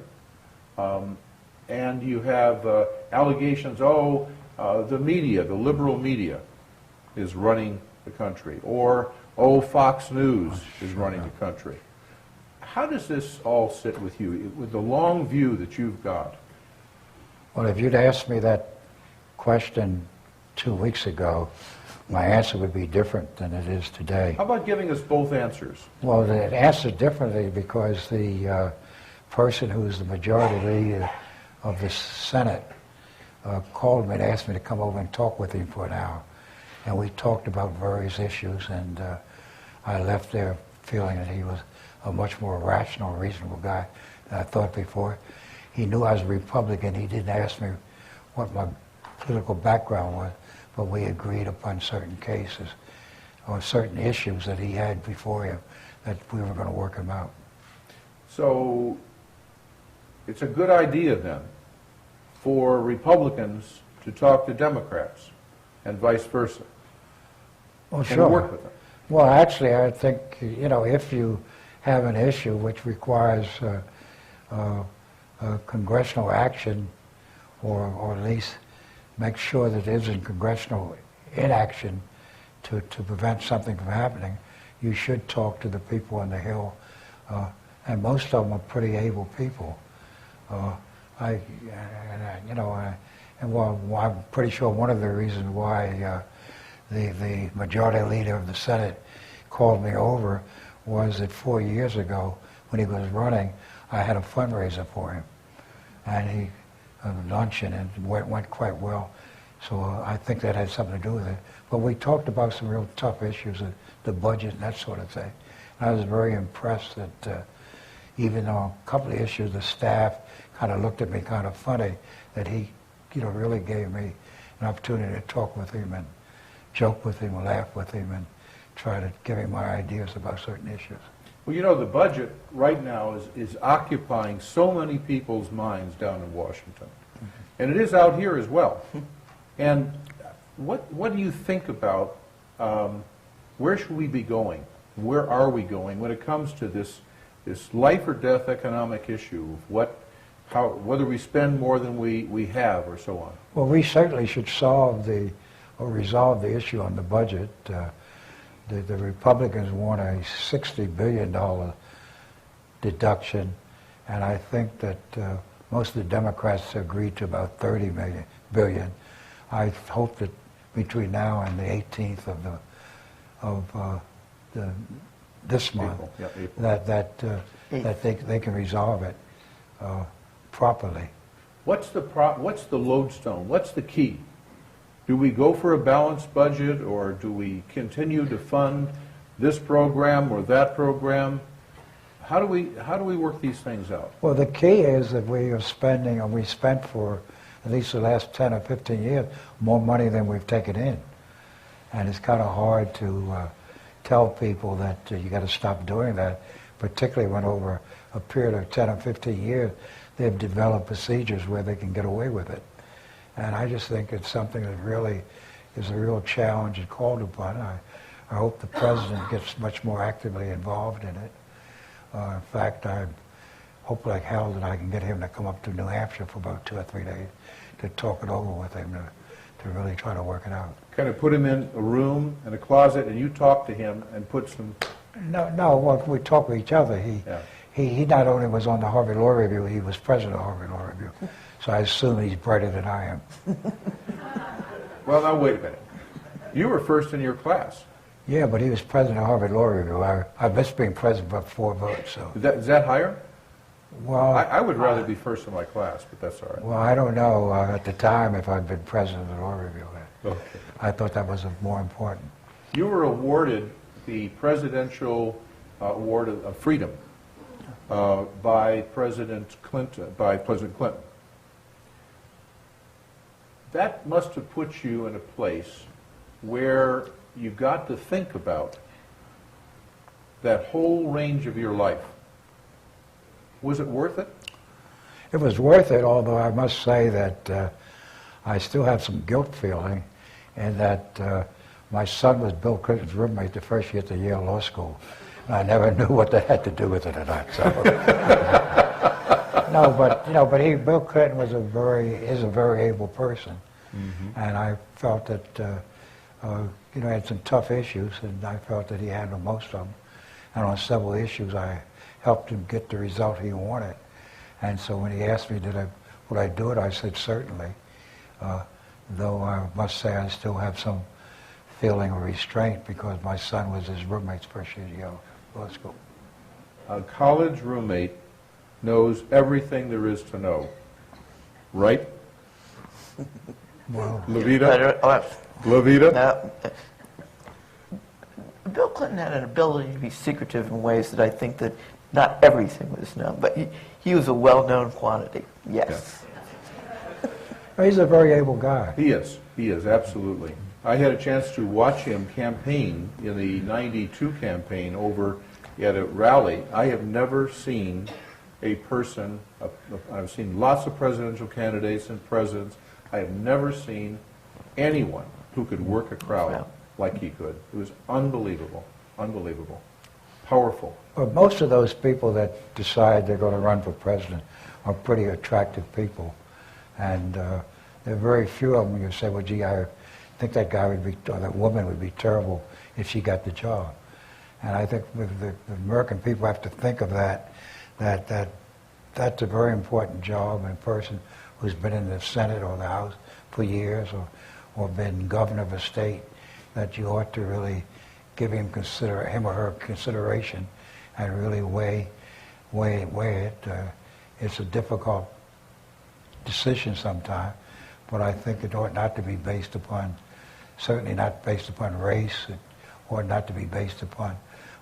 and you have allegations, the media, the liberal media is running the country, or Fox News is running the country. How does this all sit with you, with the long view that you've got? Well, if you'd asked me that question 2 weeks ago, my answer would be different than it is today. How about giving us both answers? Well, it answered differently because the person who is the majority leader of the Senate called me and asked me to come over and talk with him for an hour. And we talked about various issues, and I left there feeling that he was a much more rational, reasonable guy than I thought before. He knew I was a Republican. He didn't ask me what my political background was, but we agreed upon certain cases or certain issues that he had before him that we were going to work them out. So it's a good idea then for Republicans to talk to Democrats and vice versa. Well, And sure. work with them. Well, actually, I think, you know, if you have an issue which requires congressional action, or at least make sure that there isn't congressional inaction to prevent something from happening, you should talk to the people on the Hill. And most of them are pretty able people. I'm pretty sure one of the reasons why the majority leader of the Senate called me over was that 4 years ago, when he was running, I had a fundraiser for him, and a luncheon, and it went quite well. So I think that had something to do with it. But we talked about some real tough issues, the budget and that sort of thing. And I was very impressed that even though a couple of issues, the staff kind of looked at me kind of funny, that he, you know, really gave me an opportunity to talk with him and joke with him, laugh with him, and try to give him my ideas about certain issues. Well, you know, the budget right now is occupying so many people's minds down in Washington. And it is out here as well. And what do you think about where should we be going? Where are we going when it comes to this life or death economic issue of whether we spend more than we have or so on? Well, we certainly should resolve the issue on the budget. The Republicans want a $60 billion deduction, and I think that most of the Democrats agreed to about $30 billion. I hope that between now and the 18th of this month, April. that they can resolve it properly. What's the lodestone? What's the key? Do we go for a balanced budget, or do we continue to fund this program or that program? How do we work these things out? Well, the key is that we are spending, and we spent for at least the last 10 or 15 years, more money than we've taken in. And it's kind of hard to tell people that you got to stop doing that, particularly when over a period of 10 or 15 years, they've developed procedures where they can get away with it. And I just think it's something that really is a real challenge and called upon. I hope the president gets much more actively involved in it. In fact, I hope like hell that I can get him to come up to New Hampshire for about 2 or 3 days to talk it over with him to really try to work it out. Kind of put him in a room and a closet, and you talk to him and put some... No, well, we talk with each other. He not only was on the Harvard Law Review, he was president of Harvard Law Review. So I assume he's brighter than I am. Well, now wait a minute. You were first in your class. Yeah, but he was president of Harvard Law Review. I missed being president by 4 votes. So. Is that higher? Well, I would rather be first in my class, but that's all right. Well, I don't know at the time if I'd been president of the Law Review. Okay. I thought that was more important. You were awarded the Presidential Award of Freedom by President Clinton. That must have put you in a place where you got to think about that whole range of your life. Was it worth it? It was worth it, although I must say that I still have some guilt feeling, and that my son was Bill Clinton's roommate the first year at the Yale Law School. And I never knew what that had to do with it or not. So. No, but Bill Clinton is a very able person, and I felt that he had some tough issues, and I felt that he handled most of them. And on several issues, I helped him get the result he wanted. And so when he asked me, would I do it, I said certainly. Though I must say I still have some feeling of restraint because my son was his roommate's first year at Yale Law School. A college roommate knows everything there is to know, right? Well, Lovida? Lovida? Now, Bill Clinton had an ability to be secretive in ways that I think that not everything was known, but he was a well-known quantity, yes. yeah. He's a very able guy. He is, absolutely. I had a chance to watch him campaign in the '92 campaign over at a rally. I have never seen a person, I've seen lots of presidential candidates and presidents, I have never seen anyone who could work a crowd like he could. It was unbelievable, unbelievable, powerful. But most of those people that decide they're going to run for president are pretty attractive people. And there are very few of them you say, well, gee, I think that guy would be, or that woman would be terrible if she got the job. And I think with the American people have to think of that's a very important job, and a person who's been in the Senate or the House for years or been governor of a state, that you ought to really give him or her consideration and really weigh it. It's a difficult decision sometimes, but I think it ought not to be based upon, certainly not based upon race, or not to be based upon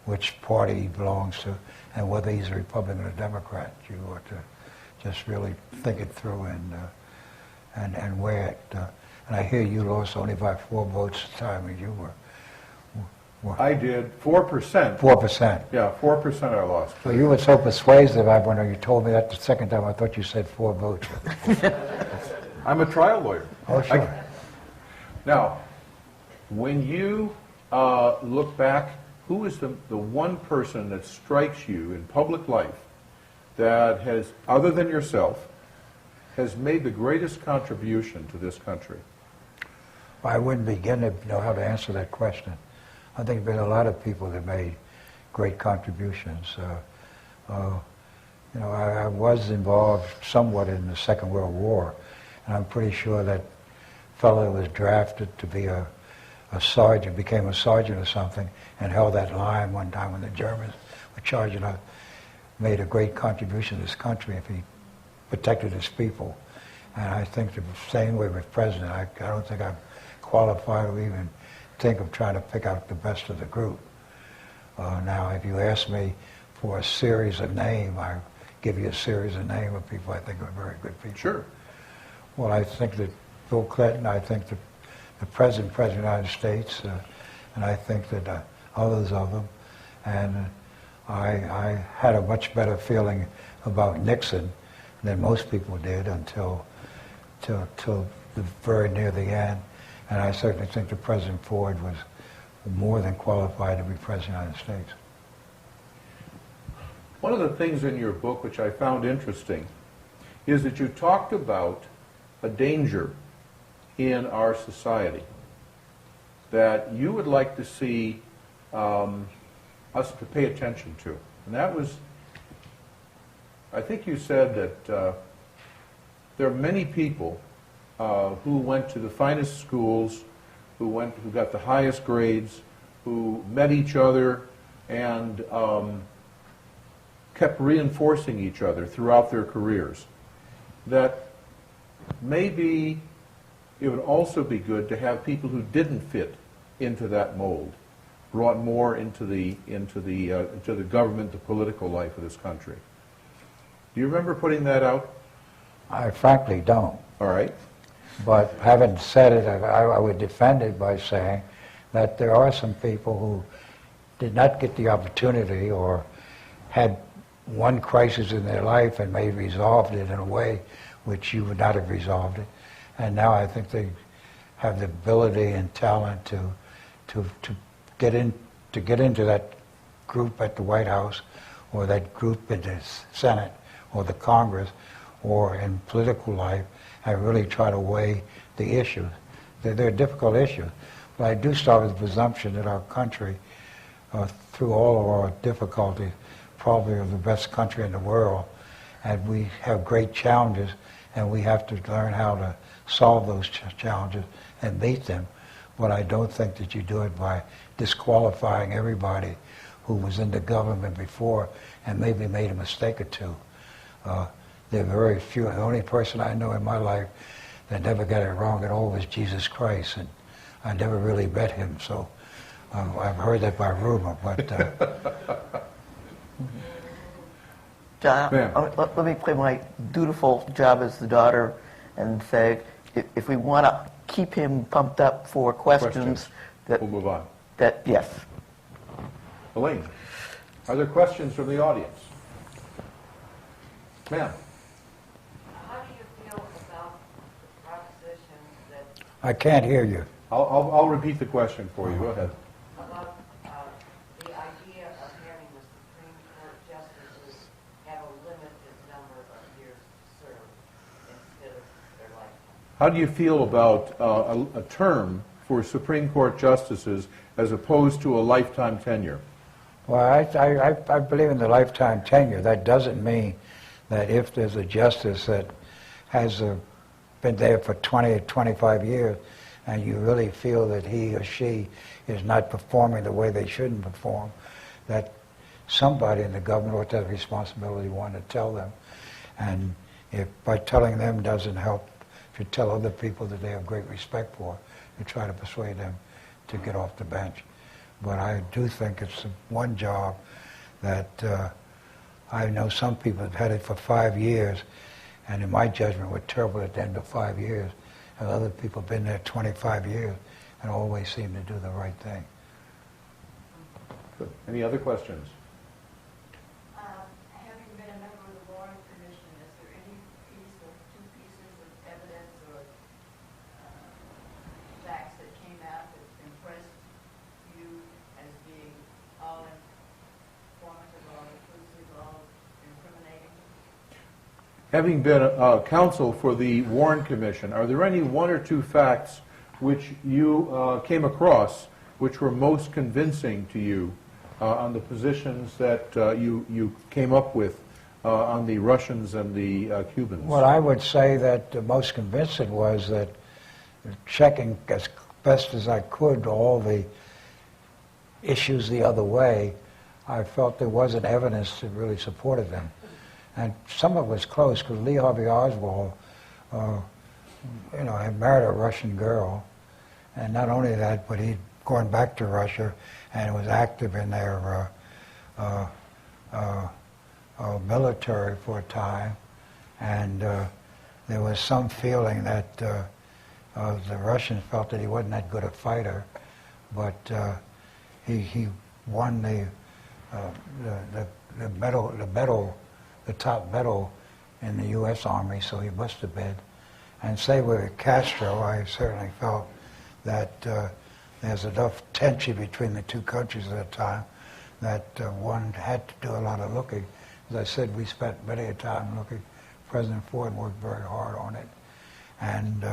which party he belongs to and whether he's a Republican or Democrat. You ought to just really think it through and weigh it. And I hear you lost only by 4 votes at the time, and you I did 4%. 4%. Yeah, 4% I lost. So you were so persuasive, when you told me that the second time, I thought you said 4 votes. I'm a trial lawyer. Oh, sure. Now, when you look back, who is the one person that strikes you in public life that has, other than yourself, has made the greatest contribution to this country? I wouldn't begin to know how to answer that question. I think there have been a lot of people that made great contributions. I was involved somewhat in the Second World War, and I'm pretty sure that fellow was drafted to be a sergeant, became a sergeant or something, and held that line one time when the Germans were charging up, made a great contribution to this country if he protected his people. And I think the same way with President. I don't think I'm qualified to even think of trying to pick out the best of the group. Now, if you ask me for a series of names, I give you a series of names of people I think are very good people. Sure. Well, I think that Bill Clinton, I think that the President of the United States, and I think that others of them. And I had a much better feeling about Nixon than most people did until very near the end. And I certainly think that President Ford was more than qualified to be President of the United States. One of the things in your book which I found interesting is that you talked about a danger in our society that you would like to see us to pay attention to. And that was, I think you said that there are many people who went to the finest schools, who got the highest grades, who met each other and kept reinforcing each other throughout their careers. That maybe it would also be good to have people who didn't fit into that mold brought more into the government, the political life of this country. Do you remember putting that out? I frankly don't. All right. But having said it, I would defend it by saying that there are some people who did not get the opportunity or had one crisis in their life and may resolved it in a way which you would not have resolved it. And now I think they have the ability and talent to get into that group at the White House or that group in the Senate or the Congress or in political life and really try to weigh the issues. They're difficult issues. But I do start with the presumption that our country, through all of our difficulties, probably are the best country in the world. And we have great challenges, and we have to learn how to solve those challenges and meet them. But I don't think that you do it by disqualifying everybody who was in the government before and maybe made a mistake or two. There are very few. The only person I know in my life that never got it wrong at all was Jesus Christ, and I never really met him, so I've heard that by rumor. But John, let me play my dutiful job as the daughter and say, if we want to keep him pumped up for questions. We'll move on. Yes. Elaine, are there questions from the audience? Ma'am. How do you feel about the proposition that I can't hear you. I'll repeat the question for you. Go ahead. about the idea of having the Supreme Court justices have a limited number of years to serve instead of their lifetime? How do you feel about a term for Supreme Court justices as opposed to a lifetime tenure? Well, I believe in the lifetime tenure. That doesn't mean that if there's a justice that has been there for 20 or 25 years and you really feel that he or she is not performing the way they shouldn't perform, that somebody in the government ought to have responsibility, one, to tell them. And if by telling them doesn't help, to tell other people that they have great respect for, to try to persuade them to get off the bench. But I do think it's one job that I know some people have had it for 5 years, and in my judgment were terrible at the end of 5 years. And other people have been there 25 years and always seem to do the right thing. Good. Any other questions? Having been a member of the Warren Commission, is there any piece or two pieces of evidence or facts that came out that impressed you as being all informative or inclusive or incriminating? Having been counsel for the Warren Commission, are there any one or two facts which you came across which were most convincing to you on the positions that you came up with on the Russians and the Cubans? Well, I would say that the most convincing was that checking as best as I could all the issues the other way, I felt there wasn't evidence that really supported them. And some of it was close because Lee Harvey Oswald, had married a Russian girl, and not only that, but he'd gone back to Russia and was active in their military for a time, and there was some feeling that the Russians felt that he wasn't that good a fighter, but he won the top medal in the U.S. Army, so he must have been. And say with Castro, I certainly felt that there's enough tension between the two countries at the time that one had to do a lot of looking. As I said, we spent many a time looking. President Ford worked very hard on it. And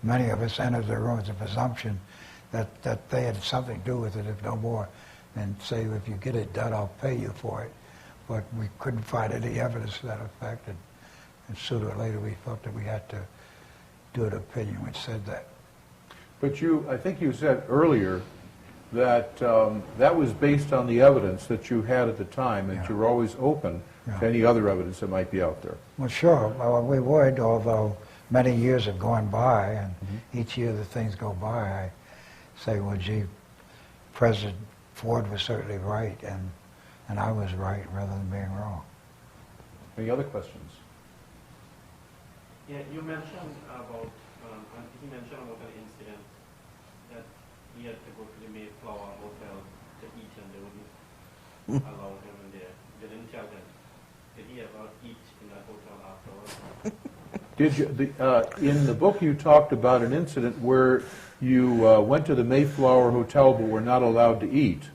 many of us entered the room with the presumption that they had something to do with it, if no more, than say, if you get it done, I'll pay you for it. But we couldn't find any evidence to that effect, and sooner or later we felt that we had to do an opinion which said that. But I think you said earlier that that was based on the evidence that you had at the time, and you were always open to any other evidence that might be out there. Well, sure. Well, we would, although many years have gone by, and each year the things go by, I say, well, gee, President Ford was certainly right, and I was right rather than being wrong. Any other questions? Yeah, you mentioned about, he mentioned about an incident that he had to go to the Mayflower Hotel to eat and they wouldn't allow him in there. They didn't tell him. Did he ever eat in that hotel afterwards? Did you, in the book you talked about an incident where you went to the Mayflower Hotel but were not allowed to eat.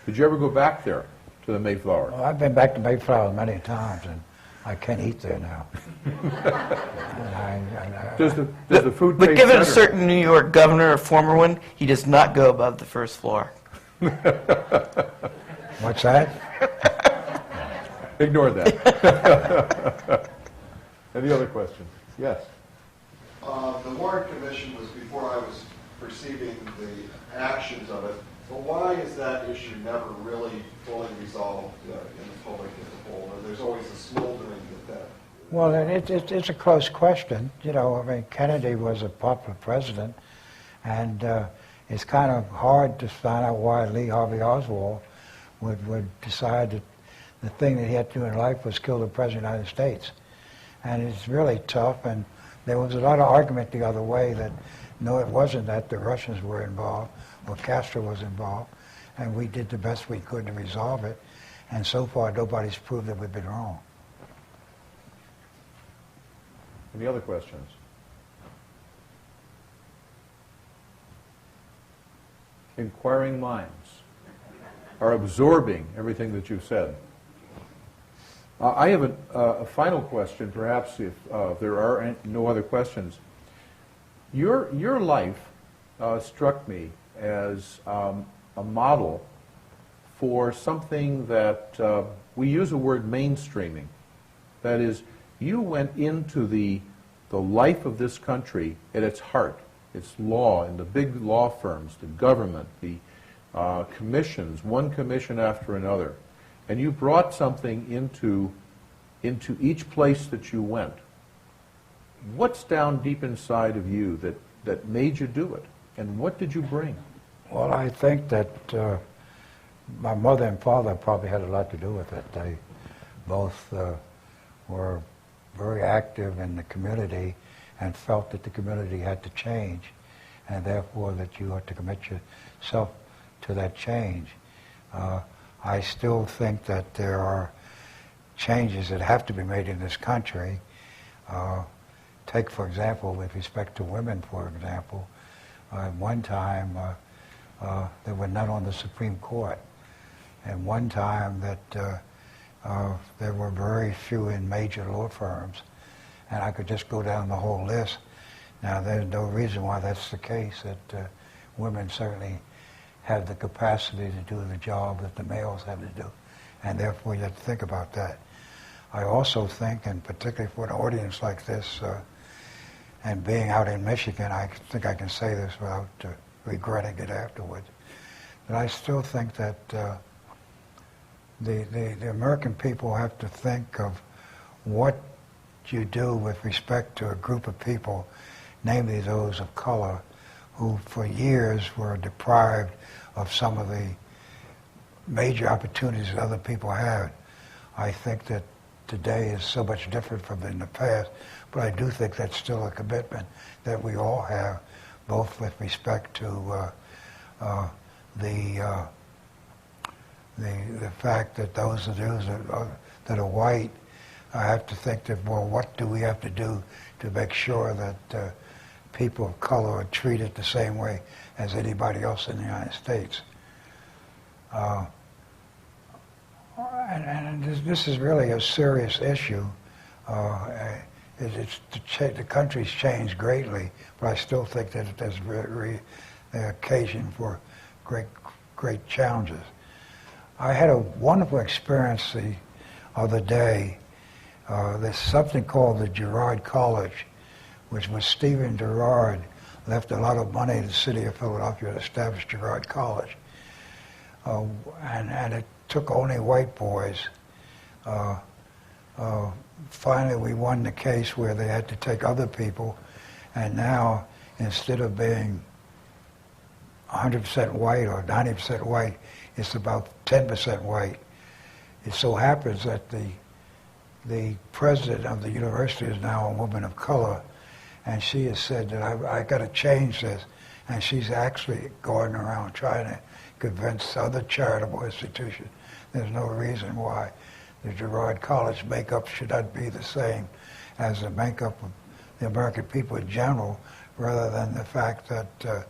Did you ever go back there to the Mayflower? Well, I've been back to Mayflower many times, and I can't eat there now. Does the food But taste given a better? certain New York governor, a former one, he does not go above the first floor. What's that? Ignore that. Any other questions? Yes. The Warren Commission was before I was perceiving the actions of it, but why is that issue never really fully resolved in the public as a whole? Or there's always a smoldering that. Well, it's a close question. You know, I mean, Kennedy was a popular president, and it's kind of hard to find out why Lee Harvey Oswald would decide that the thing that he had to do in life was kill the President of the United States. And it's really tough, and there was a lot of argument the other way that, no, it wasn't that the Russians were involved, or Castro was involved, and we did the best we could to resolve it, and so far nobody's proved that we've been wrong. Any other questions? Inquiring minds are absorbing everything that you've said. I have a final question, perhaps if there are no other questions. Your life struck me as a model for something that we use the word mainstreaming. That is, you went into the life of this country at its heart, its law, and the big law firms, the government, the commissions, one commission after another. And you brought something into each place that you went. What's down deep inside of you that made you do it? And what did you bring? Well, I think that my mother and father probably had a lot to do with it. They both were very active in the community and felt that the community had to change, and therefore that you ought to commit yourself to that change. I still think that there are changes that have to be made in this country. Take, for example, with respect to women, for example, at one time they were not on the Supreme Court. At one time that there were very few in major law firms, and I could just go down the whole list. Now, there's no reason why that's the case, that women certainly have the capacity to do the job that the males have to do, and therefore you have to think about that. I also think, and particularly for an audience like this, and being out in Michigan, I think I can say this without regretting it afterwards, but I still think that the American people have to think of what you do with respect to a group of people, namely those of color, who for years were deprived of some of the major opportunities that other people had. I think that today is so much different from in the past, but I do think that's still a commitment that we all have, both with respect to the fact that those that are white have to think that, well, what do we have to do to make sure that people of color are treated the same way as anybody else in the United States. And this is really a serious issue. The country's changed greatly, but I still think that there's the occasion for great challenges. I had a wonderful experience the other day. There's something called the Gerard College, which was Stephen Gerard left a lot of money to the city of Philadelphia to establish Gerard College. And it took only white boys. Finally, we won the case where they had to take other people, and now, instead of being 100% white or 90% white, it's about 10% white. It so happens that the president of the university is now a woman of color, and she has said that I got to change this, and she's actually going around trying to convince other charitable institutions there's no reason why the Gerard College makeup should not be the same as the makeup of the American people in general, rather than the fact that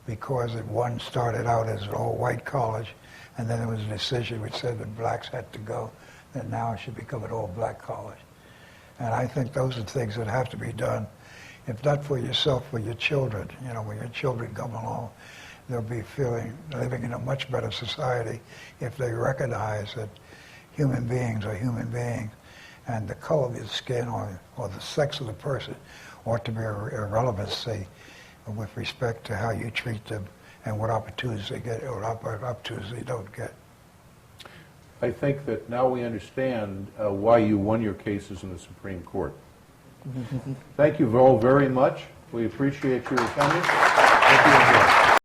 because one started out as an all-white college, and then there was a decision which said that blacks had to go, that now it should become an all-black college. And I think those are things that have to be done, if not for yourself, for your children. You know, when your children come along, they'll be living in a much better society if they recognize that human beings are human beings, and the color of your skin or the sex of the person ought to be irrelevancy with respect to how you treat them and what opportunities they get or opportunities they don't get. I think that now we understand why you won your cases in the Supreme Court. Thank you all very much. We appreciate your attendance. Thank you again.